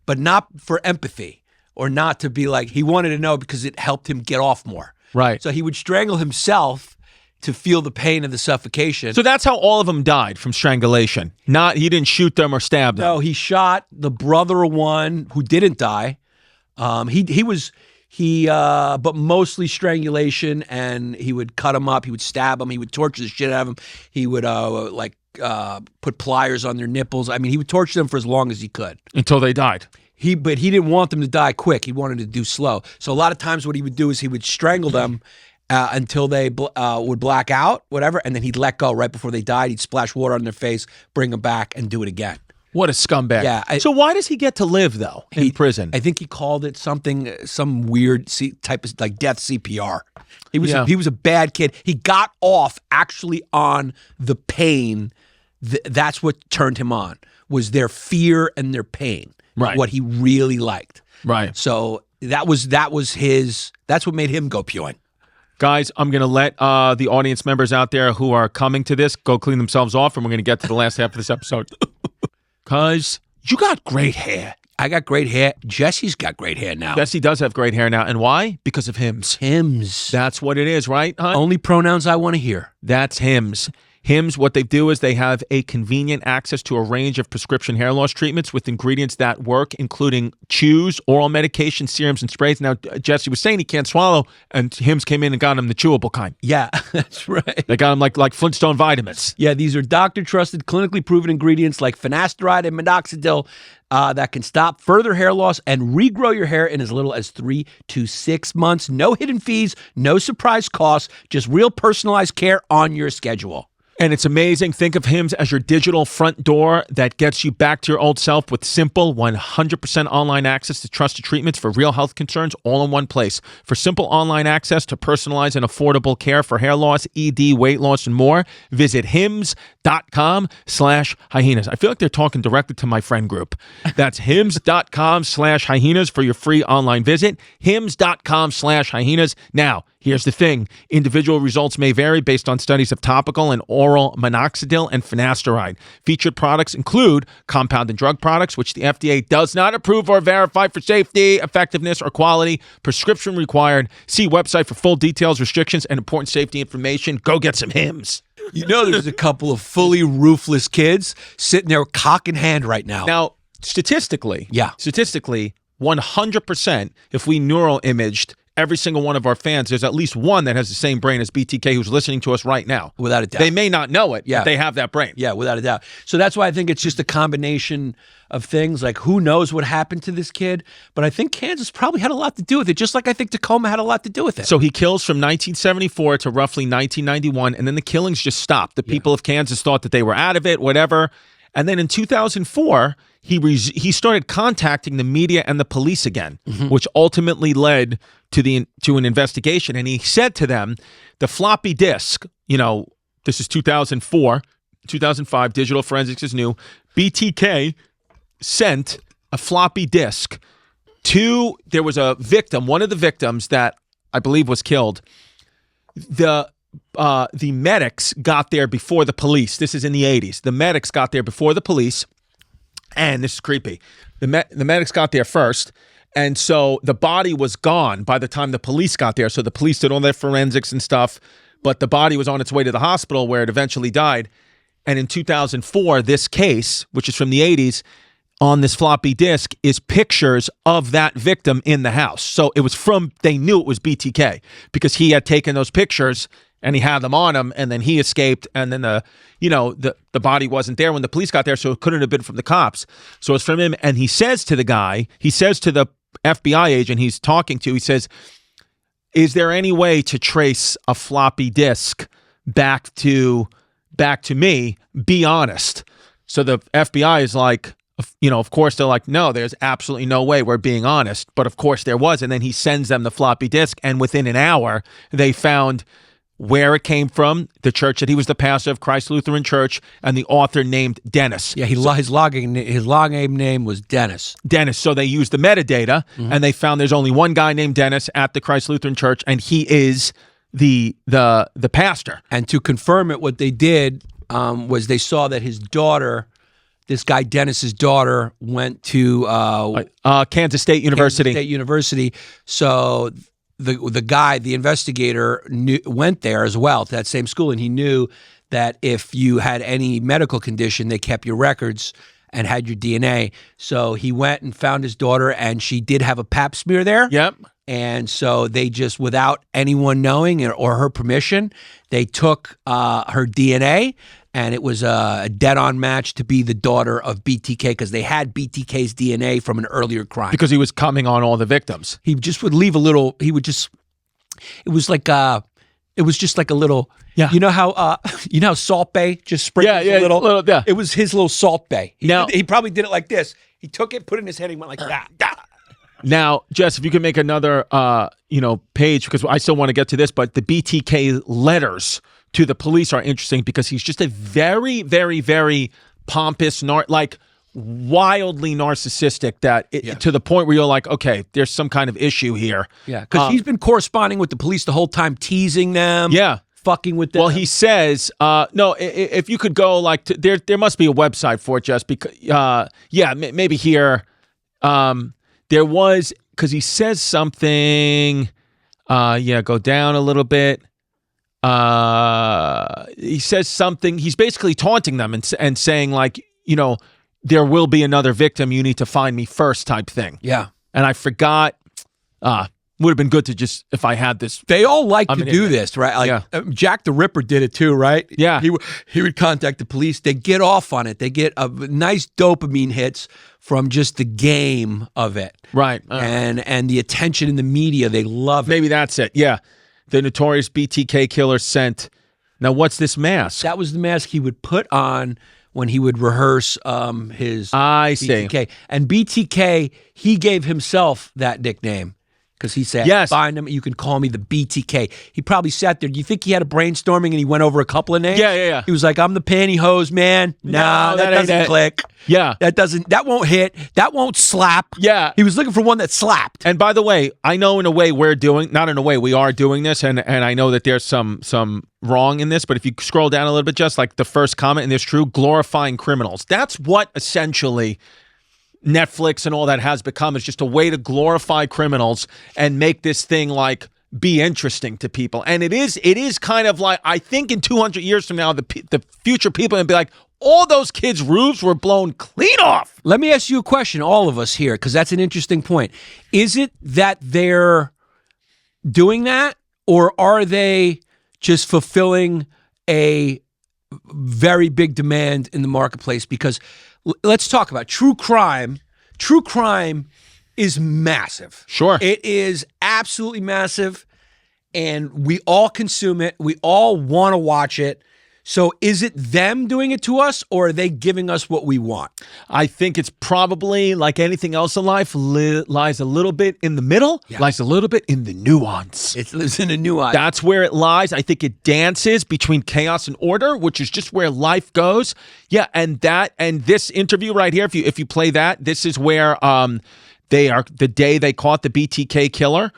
S1: but not for empathy. Or not to be like, he wanted to know because it helped him get off more.
S2: Right.
S1: So he would strangle himself to feel the pain of the suffocation.
S2: So that's how all of them died, from strangulation. He didn't shoot them or stab them.
S1: No, he shot the brother of one who didn't die. But mostly strangulation, and he would cut him up, he would stab him, he would torture the shit out of him. He would put pliers on their nipples. I mean, he would torture them for as long as he could.
S2: Until they died.
S1: But he didn't want them to die quick. He wanted to do slow. So a lot of times what he would do is he would strangle them until they would black out, whatever, and then he'd let go right before they died. He'd splash water on their face, bring them back, and do it again.
S2: What a scumbag.
S1: Yeah.
S2: So why does he get to live, though, in prison?
S1: I think he called it some weird type of like death CPR. He was a bad kid. He got off actually on the pain. That's what turned him on, was their fear and their pain.
S2: Right.
S1: What he really liked.
S2: Right.
S1: So that's what made him go pewing.
S2: Guys, I'm going to let the audience members out there who are coming to this go clean themselves off, and we're going to get to the last half of this episode. Cuz you got great hair.
S1: I got great hair. Jesse's got great hair now.
S2: Jesse does have great hair now. And why? Because of hymns.
S1: Hymns.
S2: That's what it is, right? Huh?
S1: Only pronouns I want to hear.
S2: That's hymns. Hims, what they do is they have a convenient access to a range of prescription hair loss treatments with ingredients that work, including chews, oral medication, serums, and sprays. Now, Jesse was saying he can't swallow, and Hims came in and got him the chewable kind.
S1: Yeah, that's right.
S2: They got him like Flintstone vitamins.
S1: Yeah, these are doctor-trusted, clinically proven ingredients like finasteride and minoxidil that can stop further hair loss and regrow your hair in as little as 3 to 6 months. No hidden fees, no surprise costs, just real personalized care on your schedule.
S2: And it's amazing. Think of Hims as your digital front door that gets you back to your old self with simple 100% online access to trusted treatments for real health concerns all in one place. For simple online access to personalized and affordable care for hair loss, ED, weight loss, and more, visit hims.com/hyenas. I feel like they're talking directly to my friend group. That's hims.com/hyenas for your free online visit. hims.com/hyenas. Now, here's the thing. Individual results may vary based on studies of topical and oral minoxidil and finasteride. Featured products include compounded drug products, which the FDA does not approve or verify for safety, effectiveness, or quality. Prescription required. See website for full details, restrictions, and important safety information. Go get some Hims.
S1: You know there's a couple of fully roofless kids sitting there cock in hand right now.
S2: Now, statistically, 100%, if we neural imaged every single one of our fans, there's at least one that has the same brain as BTK who's listening to us right now.
S1: Without a doubt.
S2: They may not know it, but they have that brain.
S1: Yeah, without a doubt. So that's why I think it's just a combination of things. Like, who knows what happened to this kid? But I think Kansas probably had a lot to do with it, just like I think Tacoma had a lot to do with it.
S2: So he kills from 1974 to roughly 1991, and then the killings just stopped. The people of Kansas thought that they were out of it, whatever. And then in 2004, he started contacting the media and the police again, which ultimately led to an investigation. And he said to them, the floppy disk, this is 2004, 2005, digital forensics is new. BTK sent a floppy disk there was a victim, one of the victims that I believe was killed. The medics got there before the police. This is in the 80s. The medics got there before the police, and this is creepy. The medics got there first, and so the body was gone by the time the police got there. So the police did all their forensics and stuff, but the body was on its way to the hospital where it eventually died. And in 2004, this case, which is from the 80s, on this floppy disk is pictures of that victim in the house. So it was they knew it was BTK because he had taken those pictures and he had them on him, and then he escaped, and then the body wasn't there when the police got there, so it couldn't have been from the cops. So it's from him, and he says to the FBI agent he's talking to, he says, is there any way to trace a floppy disk back to me? Be honest. So the FBI is like, of course they're like, no, there's absolutely no way, we're being honest. But of course there was. And then he sends them the floppy disk, and within an hour they found where it came from, the church that he was the pastor of, Christ Lutheran Church, and the author named Dennis.
S1: Yeah, his login name was Dennis.
S2: Dennis. So they used the metadata, and they found there's only one guy named Dennis at the Christ Lutheran Church, and he is the pastor.
S1: And to confirm it, what they did was they saw that his daughter, this guy Dennis's daughter, went to
S2: Kansas State University.
S1: So the investigator went there as well to that same school, and he knew that if you had any medical condition, they kept your records and had your DNA. So he went and found his daughter, and she did have a pap smear there.
S2: Yep.
S1: And so they just, without anyone knowing or her permission, they took her DNA, and it was a dead-on match to be the daughter of BTK because they had BTK's DNA from an earlier crime.
S2: Because he was coming on all the victims.
S1: He just would leave a little. He would just. It was just like a little.
S2: Yeah.
S1: You know how Salt Bay just sprinkles a little.
S2: Yeah.
S1: It was his little Salt Bay.
S2: Now
S1: he probably did it like this. He took it, put it in his head, he went like that.
S2: Now, Jess, if you can make another page, because I still want to get to this, but the BTK letters to the police are interesting because he's just a very, very, very pompous, wildly narcissistic to the point where you're like, okay, there's some kind of issue here.
S1: Yeah, because he's been corresponding with the police the whole time, teasing them.
S2: Yeah.
S1: Fucking with them.
S2: Well, he says, no, if you could go there must be a website for it, Jess, because, maybe here. There was, because he says something, go down a little bit. he says something. He's basically taunting them and saying like, you know, there will be another victim. You need to find me first, type thing.
S1: Yeah.
S2: And I forgot. Would have been good to just, if I had this.
S1: They all like to do this, right? Like
S2: Yeah.
S1: Jack the Ripper did it too, right?
S2: Yeah.
S1: He would contact the police. They get off on it. They get a nice dopamine hits from just the game of it.
S2: Right.
S1: And the attention in the media. They love it.
S2: Maybe that's it. Yeah. The notorious BTK killer sent. Now, what's this mask?
S1: That was the mask he would put on when he would rehearse his
S2: I see.
S1: BTK. And BTK, he gave himself that nickname. Because he said,
S2: Yes.
S1: find him, you can call me the BTK. He probably sat there. Do you think he had a brainstorming and he went over a couple of names?
S2: Yeah.
S1: He was like, I'm the pantyhose man. Nah,
S2: No,
S1: that
S2: that ain't
S1: doesn't
S2: it.
S1: click.
S2: Yeah.
S1: That won't hit. That won't slap.
S2: Yeah.
S1: He was looking for one that slapped.
S2: And by the way, I know in a way we are doing this, and I know that there's some wrong in this, but if you scroll down a little bit, just like the first comment, and there's true, glorifying criminals. That's what essentially Netflix and all that has become, is just a way to glorify criminals and make this thing like be interesting to people. And it is kind of like, I think in 200 years from now, the future people will be like, all those kids' roofs were blown clean off.
S1: Let me ask you a question, all of us here, because that's an interesting point. Is it that they're doing that, or are they just fulfilling a very big demand in the marketplace? Because let's talk about true crime. True crime is massive.
S2: Sure.
S1: It is absolutely massive, and we all consume it. We all want to watch it. So is it them doing it to us, or are they giving us what we want?
S2: I think it's probably, like anything else in life, lies a little bit in the middle, lies a little bit in the nuance.
S1: It lives in a nuance.
S2: That's where it lies. I think it dances between chaos and order, which is just where life goes. Yeah, and this interview right here, if you play that, this is where they are, the day they caught the BTK killer,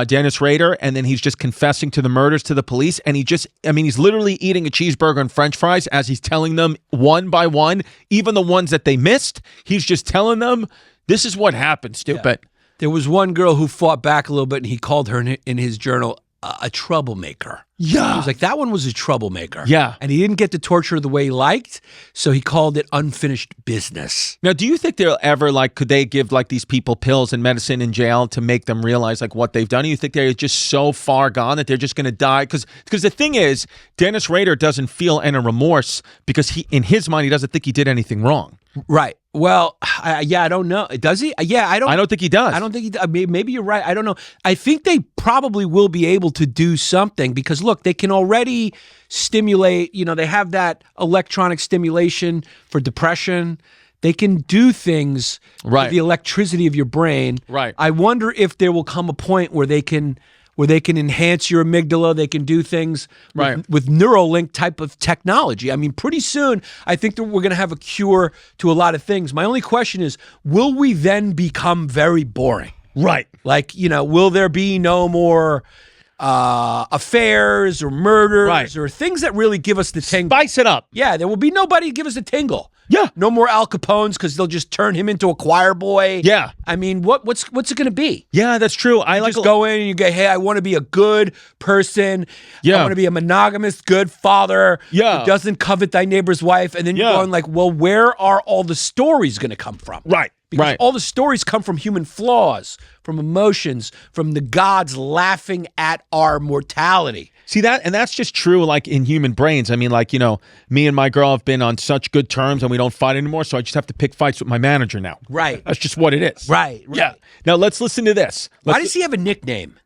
S2: Dennis Rader, and then he's just confessing to the murders to the police, and he's literally eating a cheeseburger and french fries as he's telling them one by one, even the ones that they missed, he's just telling them, this is what happened, stupid.
S1: Yeah. There was one girl who fought back a little bit, and he called her in his journal a troublemaker.
S2: Yeah.
S1: He was like, that one was a troublemaker.
S2: Yeah.
S1: And he didn't get to torture the way he liked, so he called it unfinished business.
S2: Now, do you think they'll ever, like, could they give, like, these people pills and medicine in jail to make them realize, like, what they've done? Or you think they're just so far gone that they're just going to die? Because the thing is, Dennis Rader doesn't feel any remorse because in his mind, he doesn't think he did anything wrong.
S1: Right. Well, I don't know. Does he? Yeah, I don't
S2: think he does.
S1: I don't think he does. Maybe you're right. I don't know. I think they probably will be able to do something because, look, they can already stimulate, they have that electronic stimulation for depression. They can do things with the electricity of your brain.
S2: Right.
S1: I wonder if there will come a point where they can enhance your amygdala. They can do things with Neuralink type of technology. I mean, pretty soon, I think that we're going to have a cure to a lot of things. My only question is, will we then become very boring?
S2: Right.
S1: Like, will there be no more affairs or murders or things that really give us the tingle?
S2: Spice it up.
S1: Yeah, there will be nobody to give us a tingle.
S2: Yeah.
S1: No more Al Capones because they'll just turn him into a choir boy.
S2: Yeah.
S1: I mean, what's it going to be?
S2: Yeah, that's true. I
S1: You just go in and you go, hey, I want to be a good person.
S2: Yeah.
S1: I want to be a monogamous, good father who doesn't covet thy neighbor's wife. And then you're going like, well, where are all the stories going to come from?
S2: Right.
S1: Because all the stories come from human flaws, from emotions, from the gods laughing at our mortality.
S2: See that? And that's just true, like, in human brains. I mean, like, me and my girl have been on such good terms and we don't fight anymore, so I just have to pick fights with my manager now.
S1: Right.
S2: That's just what it is.
S1: Right.
S2: Yeah. Now, let's listen to this.
S1: Why does he have a nickname?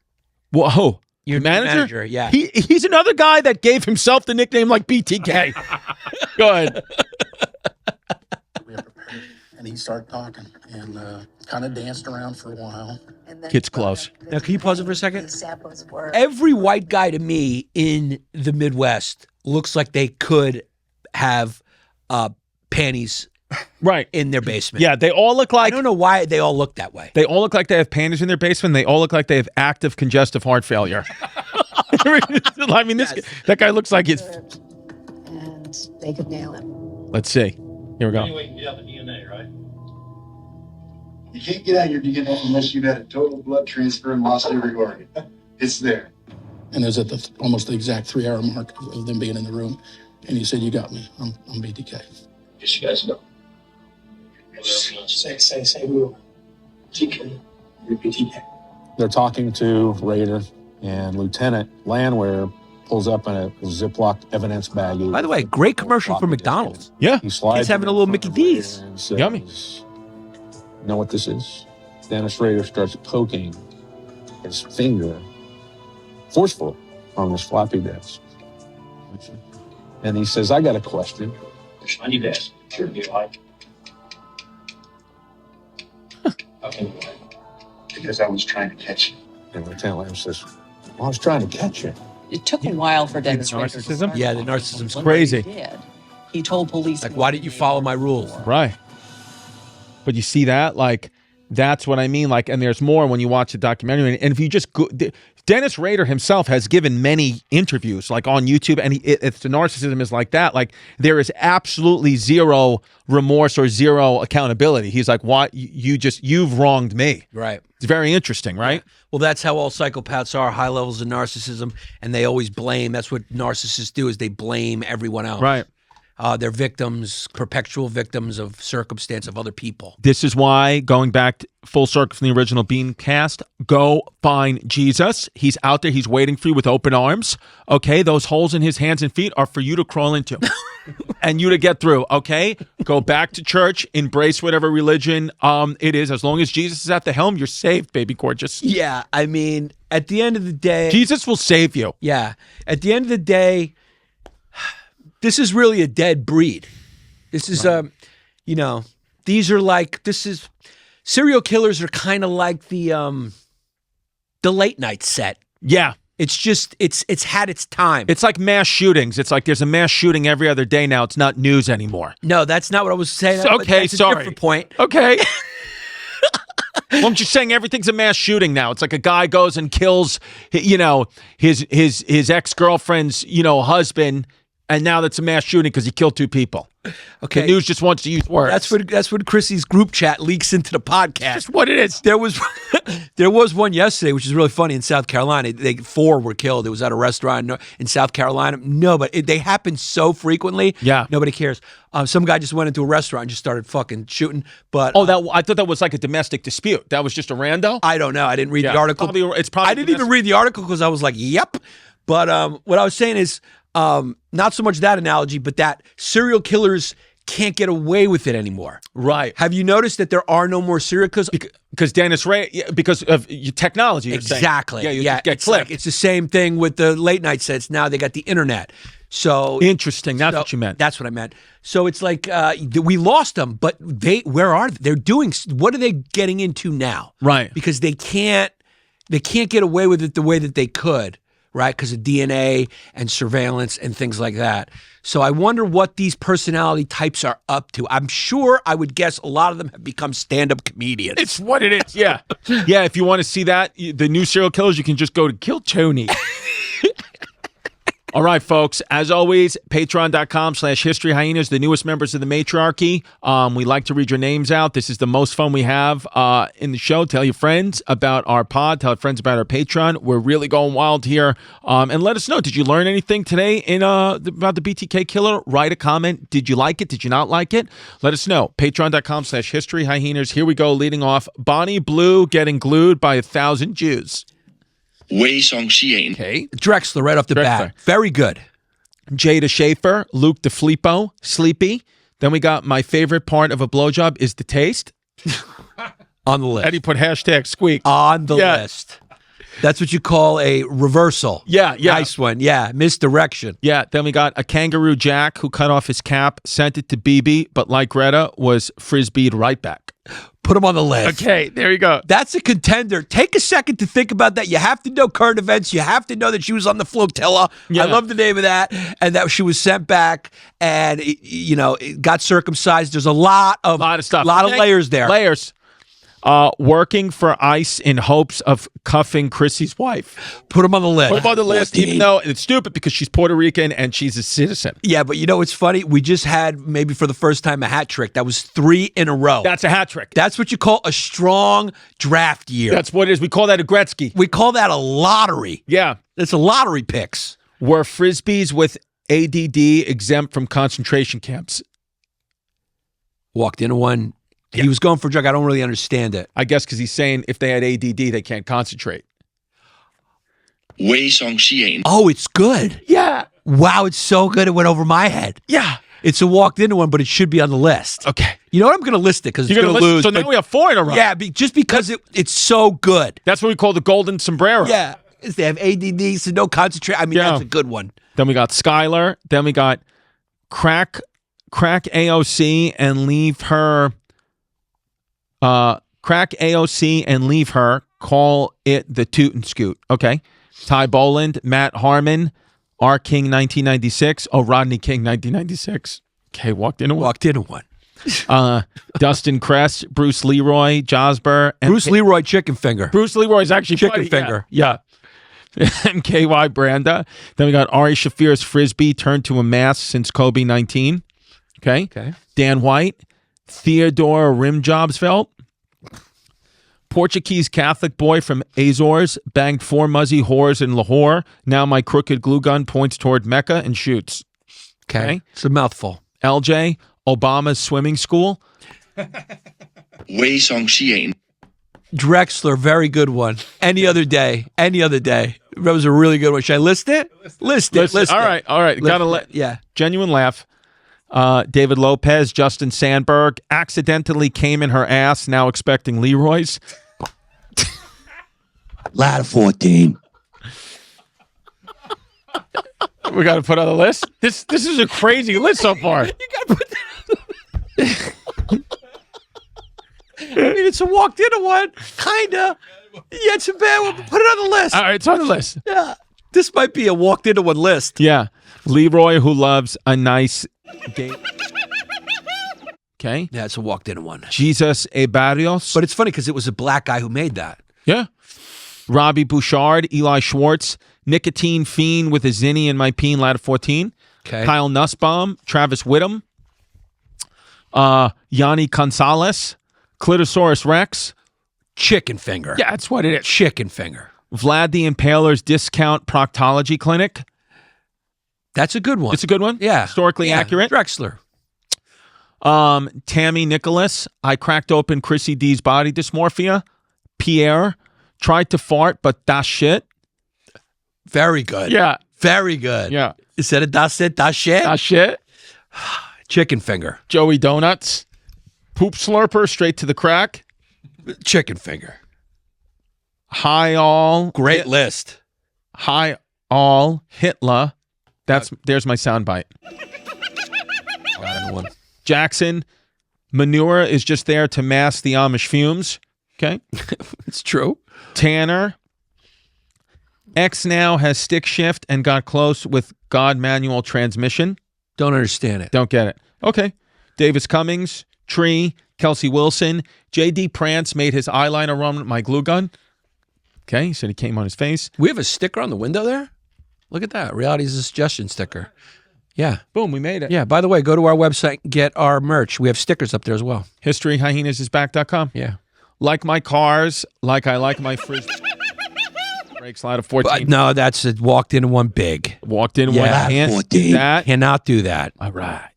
S2: Whoa.
S1: Your manager? Yeah.
S2: He's another guy that gave himself the nickname like BTK. Go ahead.
S5: And he started talking and kind of danced around for a while.
S2: Kids close.
S1: Now, can you pause it for a second? Every white guy to me in the Midwest looks like they could have panties in their basement.
S2: Yeah, they all look like...
S1: I don't know why they all look that way.
S2: They all look like they have panties in their basement. They all look like they have active congestive heart failure. I mean, that guy looks like he's...
S6: And they could nail him.
S2: Let's see. Here we go.
S7: Anyway, you have the DNA, right?
S5: You can't get out your DNA unless you've had a total blood transfer and lost every organ. It's there. And it was at almost the exact 3-hour mark of them being in the room. And he said, "You got me. I'm BTK."
S7: Yes, you guys know. Say who? BTK. You're BTK.
S8: They're talking to Raider, and Lieutenant Landwehr pulls up in a Ziploc evidence baggie.
S1: By the way, great commercial for McDonald's.
S2: Yeah.
S8: He slides
S1: He's having
S8: it
S1: a little
S8: in
S1: Mickey
S8: front of Raider
S1: D's.
S8: and says,
S2: Yummy.
S8: "You know what this is?" Dennis Rader starts poking his finger forcefully on this floppy disk. And he says, "I got a question."
S7: I need to ask. Sure, do you like? How can you like? Because I was trying to catch you.
S8: And Lieutenant Lamb says, "Well, I was trying to catch you."
S9: It took a while for Dennis Rader to
S2: narcissism?
S9: start
S1: Yeah, the
S9: talking,
S1: narcissism's
S9: but when
S2: crazy.
S9: He did. He told police,
S1: Like, why didn't you follow my rules?
S2: Right. But you see that? Like, that's what I mean. Like, and there's more when you watch the documentary. And if you just go, Dennis Rader himself has given many interviews, like on YouTube, and if the narcissism is like that, like there is absolutely zero remorse or zero accountability. He's like, "What? You've wronged me."
S1: Right.
S2: It's very interesting, right?
S1: Well, that's how all psychopaths are, high levels of narcissism, and they always blame. That's what narcissists do, is they blame everyone else.
S2: Right.
S1: They're victims, perpetual victims of circumstance of other people.
S2: This is why, going back full circle from the original Bean cast, go find Jesus. He's out there. He's waiting for you with open arms. Okay? Those holes in his hands and feet are for you to crawl into and you to get through. Okay? Go back to church. Embrace whatever religion it is. As long as Jesus is at the helm, you're saved, baby gorgeous.
S1: Yeah, I mean, at the end of the day...
S2: Jesus will save you.
S1: Yeah. At the end of the day, this is really a dead breed. This is, these are like, serial killers are kind of like the late night set.
S2: Yeah.
S1: It's just, it's had its time.
S2: It's like mass shootings. It's like there's a mass shooting every other day now. It's not news anymore.
S1: No, that's not what I was saying.
S2: Okay,
S1: That's
S2: sorry.
S1: a different point.
S2: Okay. Well, I'm just saying everything's a mass shooting now. It's like a guy goes and kills, his ex-girlfriend's, husband, and now that's a mass shooting because he killed 2 people.
S1: Okay.
S2: The news just wants to use words.
S1: That's when Chrissy's group chat leaks into the podcast.
S2: That's what it is.
S1: There was one yesterday, which is really funny, in South Carolina. 4 were killed. It was at a restaurant in South Carolina. No, but they happen so frequently.
S2: Yeah.
S1: Nobody cares. Some guy just went into a restaurant and just started fucking shooting. But
S2: I thought that was like a domestic dispute. That was just a rando?
S1: I don't know. I didn't read the article.
S2: It's probably
S1: I didn't even read the article because I was like, yep. But what I was saying is, not so much that analogy, but that serial killers can't get away with it anymore.
S2: Right.
S1: Have you noticed that there are no more serial killers?
S2: Because Dennis Ray, because of technology.
S1: Exactly.
S2: Yeah, you just get
S1: it's
S2: clipped.
S1: it's the same thing with the late night sets. Now they got the internet. So
S2: interesting. That's what you meant.
S1: That's what I meant. So it's like we lost them, but where are they? They're doing. What are they getting into now?
S2: Right.
S1: Because they can't get away with it the way that they could. Right, because of DNA and surveillance and things like that. So I wonder what these personality types are up to. I'm sure, I would guess a lot of them have become stand-up comedians.
S2: It's what it is, yeah. Yeah, if you want to see that, the new serial killers, you can just go to Kill Tony. All right, folks. As always, patreon.com/History Hyenas, the newest members of the matriarchy. We like to read your names out. This is the most fun we have in the show. Tell your friends about our pod. Tell your friends about our Patreon. We're really going wild here. And let us know, did you learn anything today about the BTK killer? Write a comment. Did you like it? Did you not like it? Let us know. Patreon.com/History Hyenas. Here we go, leading off. Bonnie Blue getting glued by 1,000 Jews.
S4: Wei Song Xian.
S2: Okay.
S1: Drexler right off the bat. Very good.
S2: Jada Schaefer, Luke DeFilippo, Sleepy. Then we got my favorite part of a blowjob is the taste.
S1: On the list.
S2: And he put hashtag squeak.
S1: On the list. That's what you call a reversal.
S2: Yeah.
S1: Nice one. Yeah, misdirection.
S2: Yeah, then we got a Kangaroo Jack who cut off his cap, sent it to BB, but like Greta, was frisbeed right back.
S1: Put him on the list.
S2: Okay, there you go.
S1: That's a contender. Take a second to think about that. You have to know current events. You have to know that she was on the flotilla.
S2: Yeah.
S1: I love the name of that. And that she was sent back and, it got circumcised. There's a lot of
S2: stuff.
S1: A lot of layers there.
S2: Layers. Working for ICE in hopes of cuffing Chrissy's wife.
S1: Put him on the list.
S2: Put him on the list, even though it's stupid because she's Puerto Rican and she's a citizen.
S1: Yeah, but it's funny. We just had, maybe for the first time, a hat trick. That was 3 in a row.
S2: That's a hat trick.
S1: That's what you call a strong draft year.
S2: That's what it is. We call that a Gretzky.
S1: We call that a lottery.
S2: Yeah.
S1: It's a lottery picks.
S2: Were Frisbees with ADD exempt from concentration camps?
S1: Walked into one.
S2: Yeah.
S1: He was going for a drug. I don't really understand it.
S2: I guess because he's saying if they had ADD, they can't concentrate.
S4: Wei Song Xian.
S1: Oh, it's good.
S2: Yeah.
S1: Wow, it's so good. It went over my head.
S2: Yeah.
S1: It's a walked into one, but it should be on the list.
S2: Okay.
S1: You know what? I'm going to list it because it's
S2: You're
S1: going
S2: going
S1: to
S2: to
S1: lose.
S2: So now
S1: but-
S2: we have 4 in a row.
S1: yeah, just because it's so good.
S2: That's what we call the golden sombrero.
S1: Yeah. They have ADD, so no concentrate. I mean,
S2: Yeah.
S1: that's a good one.
S2: Then we got Skylar. Then we got crack AOC and leave her. Crack AOC and leave her. Call it the toot and scoot. Okay. Ty Boland, Matt Harmon, R. King 1996. Oh, Rodney King 1996. Okay, walked into one.
S1: Walked into one.
S2: Dustin Kress, Bruce Leroy, Josber, and
S1: Bruce Leroy chicken finger.
S2: Bruce Leroy's actually
S1: Chicken
S2: funny,
S1: finger.
S2: Yeah. And KY Branda. Then we got Ari Shafir's Frisbee turned to a mask since Kobe 19. Okay. Dan White, Theodore Rimjobsfeld, Portuguese Catholic boy from Azores, banged 4 muzzy whores in Lahore. Now my crooked glue gun points toward Mecca and shoots.
S1: Okay. It's a mouthful.
S2: LJ, Obama's swimming school.
S4: Wei Song Xian.
S1: Drexler, very good one. Any other day. That was a really good one. Should I list it? List it.
S2: All right.
S1: List it. Yeah.
S2: Genuine laugh. David Lopez, Justin Sandberg, accidentally came in her ass, now expecting Leroy's.
S10: Ladder 14.
S2: We got to put on the list. This is a crazy list so far.
S1: You got to put that I mean, it's a walked into one. Kinda. Yeah, it's a bad one, but put it on the list.
S2: All right, it's on the list.
S1: Yeah. This might be a walked into one list.
S2: Yeah. Leroy, who loves a nice date. Okay.
S1: Yeah, it's a walked into one.
S2: Jesus A. Barrios.
S1: But it's funny because it was a black guy who made that.
S2: Yeah. Robbie Bouchard, Eli Schwartz, Nicotine Fiend with a Zinni in my peen, ladder 14.
S1: Okay.
S2: Kyle Nussbaum, Travis Whittam, Yanni Gonzalez, Clitosaurus Rex.
S1: Chicken finger.
S2: Yeah, that's what it is.
S1: Chicken finger.
S2: Vlad the Impaler's Discount Proctology Clinic.
S1: That's a good one.
S2: It's a good one.
S1: Yeah.
S2: Historically
S1: Yeah.
S2: accurate.
S1: Drexler.
S2: Tammy Nicholas. I cracked open Chrissy D's body dysmorphia. Pierre. Tried to fart, but das shit.
S1: Very good.
S2: Yeah.
S1: Very good.
S2: Yeah.
S1: Instead of das it, das shit.
S2: Das shit.
S1: Chicken finger.
S2: Joey Donuts. Poop slurper straight to the crack.
S1: Chicken finger.
S2: High all.
S1: Great list.
S2: High all Hitler. There's my soundbite.
S1: One.
S2: Jackson. Manure is just there to mask the Amish fumes. Okay.
S1: It's true.
S2: Tanner. X now has stick shift and got close with God manual transmission.
S1: Don't understand it.
S2: Don't get it. Okay. Davis Cummings. Tree. Kelsey Wilson. J.D. Prance made his eyeliner run with my glue gun. Okay. He said he came on his face.
S1: We have a sticker on the window there? Look at that. Reality's a suggestion sticker. Yeah.
S2: Boom. We made it.
S1: Yeah. By the way, go to our website and get our merch. We have stickers up there as well.
S2: HistoryHyenas.com.
S1: Yeah.
S2: Like my cars, like I like my frisbee. Breaks ladder 14.
S1: But no, that's it. Walked into one big.
S2: Walked in
S1: Yeah.
S2: one hand.
S10: 14.
S2: That.
S1: Cannot do that.
S2: All right.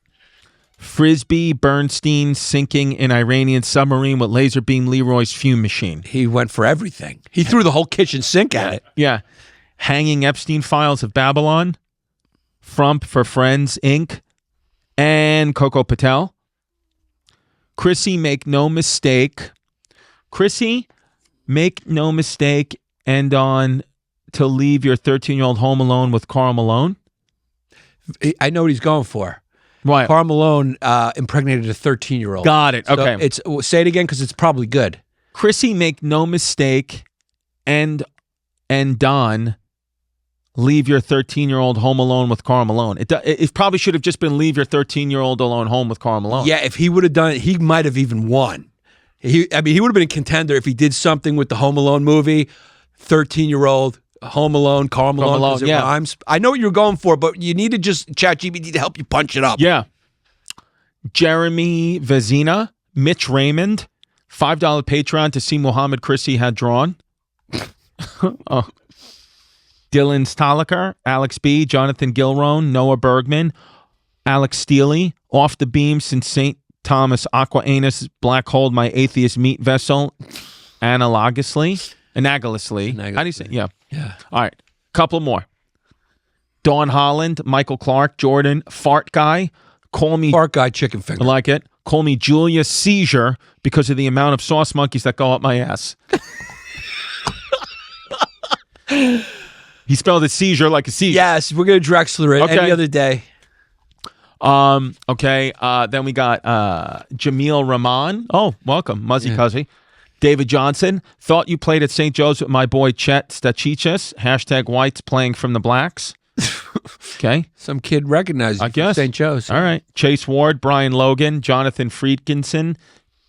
S2: Frisbee Bernstein sinking an Iranian submarine with laser beam Leroy's fume machine.
S1: He went for everything. He threw the whole kitchen sink at it.
S2: Yeah. Hanging Epstein Files of Babylon. Frump for Friends, Inc. And Coco Patel. Chrissy, make no mistake. And on to leave your 13-year-old home alone with Karl Malone.
S1: I know what he's going for.
S2: Right.
S1: Karl Malone impregnated a 13-year-old.
S2: Got it.
S1: So
S2: Okay.
S1: say it again because it's probably good.
S2: Chrissy, make no mistake, and Don, leave your 13-year-old home alone with Karl Malone. It probably should have just been leave your 13-year-old alone home with Karl Malone.
S1: Yeah, if he would have done it, he might have even won. He would have been a contender if he did something with the Home Alone movie. 13-year-old, Home Alone, Karl Malone.
S2: Malone,
S1: 'cause it
S2: yeah.
S1: rhymes. I know what you're going for, but you need to just ChatGPT to help you punch it up.
S2: Yeah. Jeremy Vezina, Mitch Raymond, $5 Patreon to see Muhammad Chrissy had drawn. Oh. Dylan Stoliker, Alex B., Jonathan Gilrone, Noah Bergman, Alex Steely, Off the Beam since St. Thomas Aquinas, Black Hole, My Atheist Meat Vessel, analogously. How do you say? Yeah. All right. Couple more. Dawn Holland, Michael Clark, Jordan, Fart Guy, Call Me...
S1: Fart Guy Chicken Finger.
S2: I like it. Call Me Julia Seizure because of the amount of sauce monkeys that go up my ass. He spelled it seizure like a seizure.
S1: Yes, we're going to Drexler it any other day.
S2: Okay. Then we got Jamil Rahman. Oh, welcome. Muzzy Cuzzy. David Johnson. Thought you played at St. Joe's with my boy Chet Stachichis. # Whites playing from the Blacks. Okay.
S1: Some kid recognized you
S2: I guess.
S1: St. Joe's.
S2: All right. Chase Ward, Brian Logan, Jonathan Friedkinson,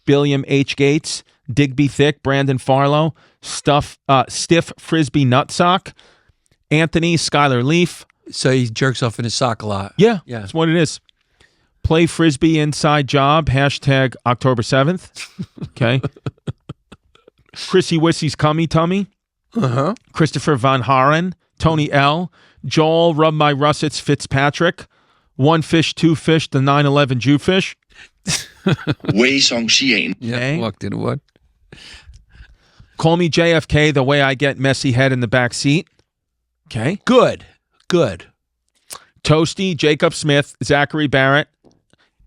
S2: Billiam H. Gates, Digby Thick, Brandon Farlow, Stiff Frisbee Nutsock, Anthony, Skylar Leaf.
S1: So he jerks off in his sock a lot.
S2: Yeah. That's what it is. Play Frisbee Inside Job, # October 7th. Okay. Chrissy Wissy's Cummy Tummy. Christopher Von Haren, Tony L., Joel Rub My Russets Fitzpatrick, One Fish, Two Fish, the 9/11 Jewfish.
S4: Way Song Xian.
S1: Yeah, walked into one.
S2: Call Me JFK, The Way I Get Messy Head in the Back Seat. Okay.
S1: Good.
S2: Toasty, Jacob Smith, Zachary Barrett,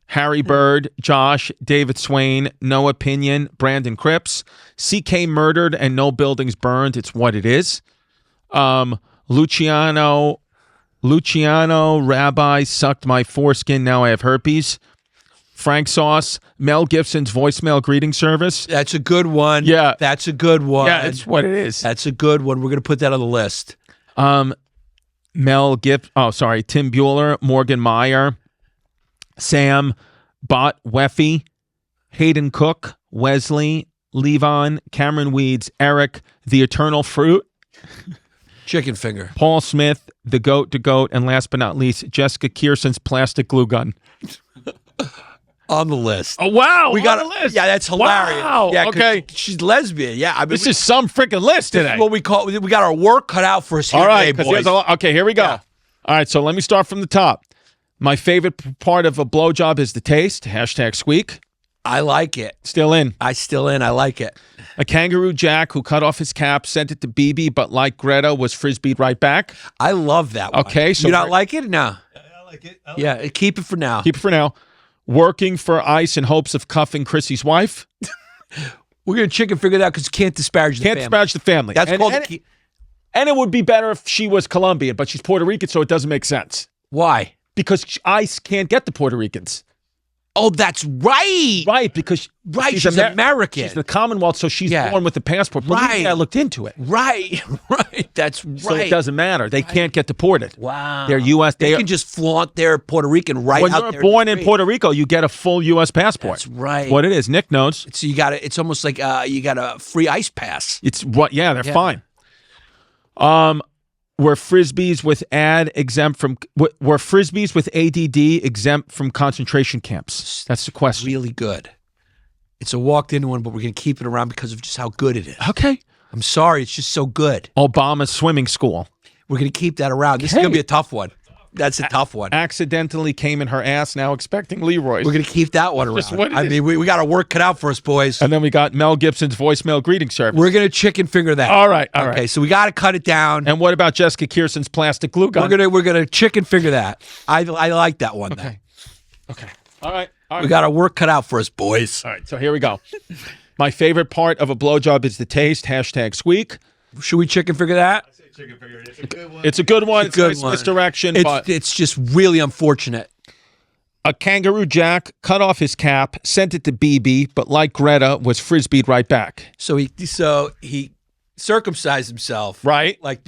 S2: Harry Bird, Josh, David Swain, No Opinion, Brandon Cripps, CK Murdered and No Buildings Burned. It's what it is. Luciano Rabbi Sucked My Foreskin. Now I have herpes. Frank Sauce, Mel Gibson's voicemail greeting service.
S1: That's a good one.
S2: Yeah.
S1: That's a good one.
S2: Yeah, that's what it is.
S1: That's a good one. We're going to put that on the list.
S2: Tim Bueller, Morgan Meyer, Sam, Bot Weffy, Hayden Cook, Wesley, Levon, Cameron Weeds, Eric, The Eternal Fruit,
S1: Chicken Finger,
S2: Paul Smith, The Goat to Goat, and last but not least, Jessica Kearson's Plastic Glue Gun.
S1: On the list.
S2: Oh, wow.
S1: We got
S2: a list.
S1: Yeah, that's hilarious.
S2: Wow.
S1: Yeah,
S2: okay.
S1: She's lesbian. Yeah. I mean,
S2: This is some freaking list
S1: this
S2: today.
S1: is what we call. We got our work cut out for us here
S2: All right.
S1: today,
S2: 'Cause
S1: boys.
S2: there's a lot. Okay, here we go.
S1: Yeah.
S2: All right, so let me start from the top. My favorite part of a blowjob is the taste. # squeak.
S1: I like it.
S2: Still in.
S1: I like it.
S2: A kangaroo jack who cut off his cap, sent it to BB, but like Greta, was frisbeed right back.
S1: I love that one.
S2: Okay, so
S1: you not like it? No.
S3: I like it.
S1: Yeah, keep it for now.
S2: Keep it for now. Working for ICE in hopes of cuffing Chrissy's wife.
S1: We're going to chicken figure that out because you can't disparage the
S2: Can't
S1: family.
S2: disparage the family.
S1: That's called...
S2: And it would be better if she was Colombian, but she's Puerto Rican, so it doesn't make sense.
S1: Why?
S2: Because ICE can't get the Puerto Ricans.
S1: Oh, that's right.
S2: Right, because
S1: she's American.
S2: She's the Commonwealth, so she's
S1: Yeah.
S2: born with the passport. Believe me, I looked into it.
S1: Right. That's right.
S2: So it doesn't matter. They can't get deported.
S1: Wow.
S2: They're U.S.
S1: They can just flaunt their Puerto Rican right
S2: when
S1: out
S2: you're
S1: there.
S2: born in Puerto Rico, you get a full U.S. passport.
S1: That's right.
S2: What it is. Nick knows.
S1: So you got it's almost like you got a free ice pass.
S2: It's what? Yeah, they're fine. Were frisbees with ADD exempt from concentration camps? That's the question.
S1: Really good. It's a walked-in one, but we're going to keep it around because of just how good it is.
S2: Okay.
S1: I'm sorry, it's just so good.
S2: Obama's swimming school.
S1: We're going to keep that around. This is going to be a tough one. That's a tough one.
S2: Accidentally came in her ass, now expecting Leroy's.
S1: We're going to keep that one
S2: Just
S1: around.
S2: what it
S1: I
S2: is.
S1: mean, we got our work cut out for us, boys.
S2: And then we got Mel Gibson's voicemail greeting service.
S1: We're going to chicken finger that.
S2: All right, all
S1: Okay,
S2: right.
S1: so we got to cut it down.
S2: And what about Jessica Kearson's plastic glue gun?
S1: We're gonna chicken finger that. I like that one.
S2: Okay. Okay. All right.
S1: We got our work cut out for us, boys.
S2: All right, so here we go. My favorite part of a blowjob is the taste. # squeak.
S1: Should we chicken figure that?
S3: Chicken finger. It's a good one.
S2: It's a good one.
S1: It's a good
S2: nice
S1: one.
S2: misdirection, but
S1: It's just really unfortunate.
S2: a kangaroo jack cut off his cap, sent it to BB, but like Greta, was frisbeed right back.
S1: So he circumcised himself,
S2: Right.
S1: Like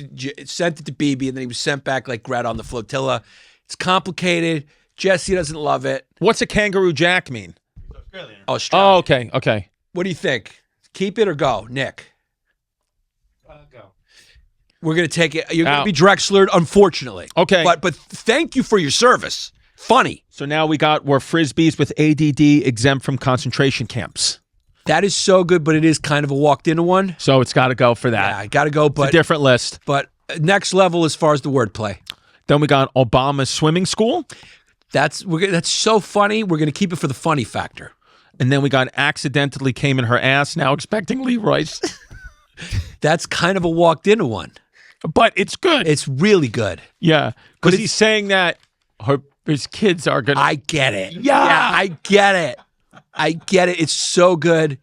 S1: sent it to BB, and then he was sent back like Greta on the flotilla. It's complicated. Jesse doesn't love it.
S2: What's a kangaroo jack mean?
S3: Australian.
S1: Australia.
S2: Oh, okay, okay.
S1: What do you think? Keep it or go, Nick?
S3: Go.
S1: We're gonna take it. You're gonna
S2: Out.
S1: be Drexlered, unfortunately.
S2: Okay.
S1: But thank you for your service. Funny.
S2: So now we got were frisbees with ADD exempt from concentration camps.
S1: That is so good, but it is kind of a walked into one.
S2: So it's got to go for
S1: Yeah,
S2: that.
S1: I gotta go.
S2: It's a
S1: But
S2: different list.
S1: but Next level as far as the wordplay.
S2: Then we got Obama's swimming school.
S1: That's so funny. We're going to keep it for the funny factor.
S2: And then we got accidentally came in her ass, now expecting Leroy's.
S1: That's kind of a walked into one.
S2: But it's good.
S1: It's really good.
S2: Yeah. Because he's saying that his kids are going to...
S1: I get it. Yeah, I get it. I get it. It's so good.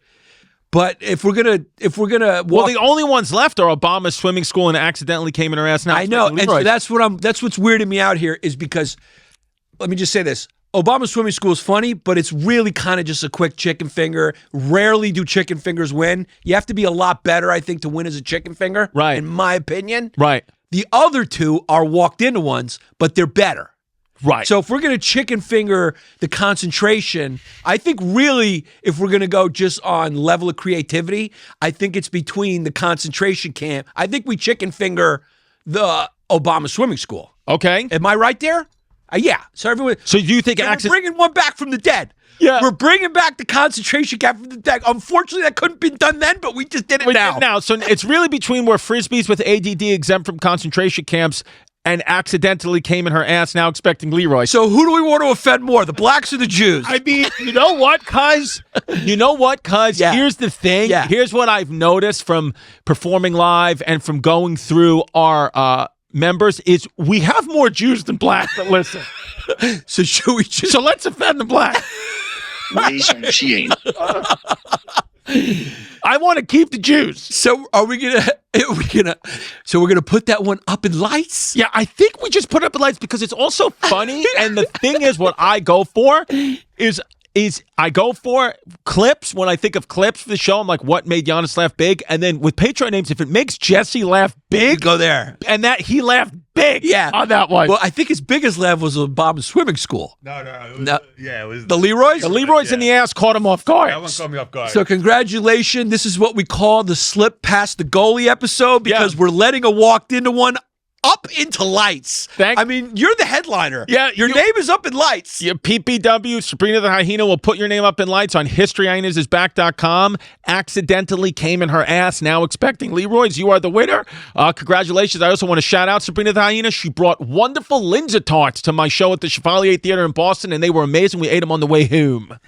S1: But if we're gonna
S2: well, the only ones left are Obama's swimming school and accidentally came in her ass. Now
S1: I know, and so that's what's weirding me out here is because, let me just say this: Obama's swimming school is funny, but it's really kind of just a quick chicken finger. Rarely do chicken fingers win. You have to be a lot better, I think, to win as a chicken finger.
S2: Right.
S1: In my opinion.
S2: Right.
S1: The other two are walked into ones, but they're better.
S2: Right.
S1: So if we're going to chicken finger the concentration, I think really if we're going to go just on level of creativity, I think it's between the concentration camp. I think we chicken finger the Obama swimming school.
S2: Okay.
S1: Am I right there? Yeah. So everyone.
S2: So do you think
S1: we're bringing one back from the dead?
S2: Yeah.
S1: We're bringing back the concentration camp from the dead. Unfortunately, that couldn't be done then, but we just did it now.
S2: So it's really between where Frisbees with ADD exempt from concentration camps and accidentally came in her ass, now expecting Leroy.
S1: So who do we want to offend more, the blacks or the Jews?
S2: I mean, you know what, cuz?
S1: Yeah.
S2: Here's the thing.
S1: Yeah.
S2: Here's what I've noticed from performing live and from going through our members is we have more Jews than blacks that listen.
S1: So should we just...
S2: So let's offend the black. I want to keep the Jews.
S1: So we're gonna put that one up in lights?
S2: Yeah, I think we just put it up in lights because it's also funny. And the thing is, what I go for is I go for clips. When I think of clips for the show, I'm like, what made Yannis laugh big? And then with Patreon names, if it makes Jesse laugh big,
S1: go there.
S2: And that he laughed big on that one.
S1: Well, I think his biggest laugh was Obama's swimming school.
S3: No. It was
S1: the Leroy's?
S2: The Leroy's in the ass caught him off guard.
S3: That one caught me off guard.
S1: So congratulations. This is what we call the slip past the goalie episode because we're letting a walked into one up into lights. I mean, you're the headliner.
S2: Yeah.
S1: Your name is up in lights.
S2: Your PPW, Sabrina the Hyena, will put your name up in lights on historyhyenasisback.com. Accidentally came in her ass, now expecting Leroy's. You are the winner. Congratulations. I also want to shout out Sabrina the Hyena. She brought wonderful Linzer tarts to my show at the Chevalier Theater in Boston, and they were amazing. We ate them on the way home.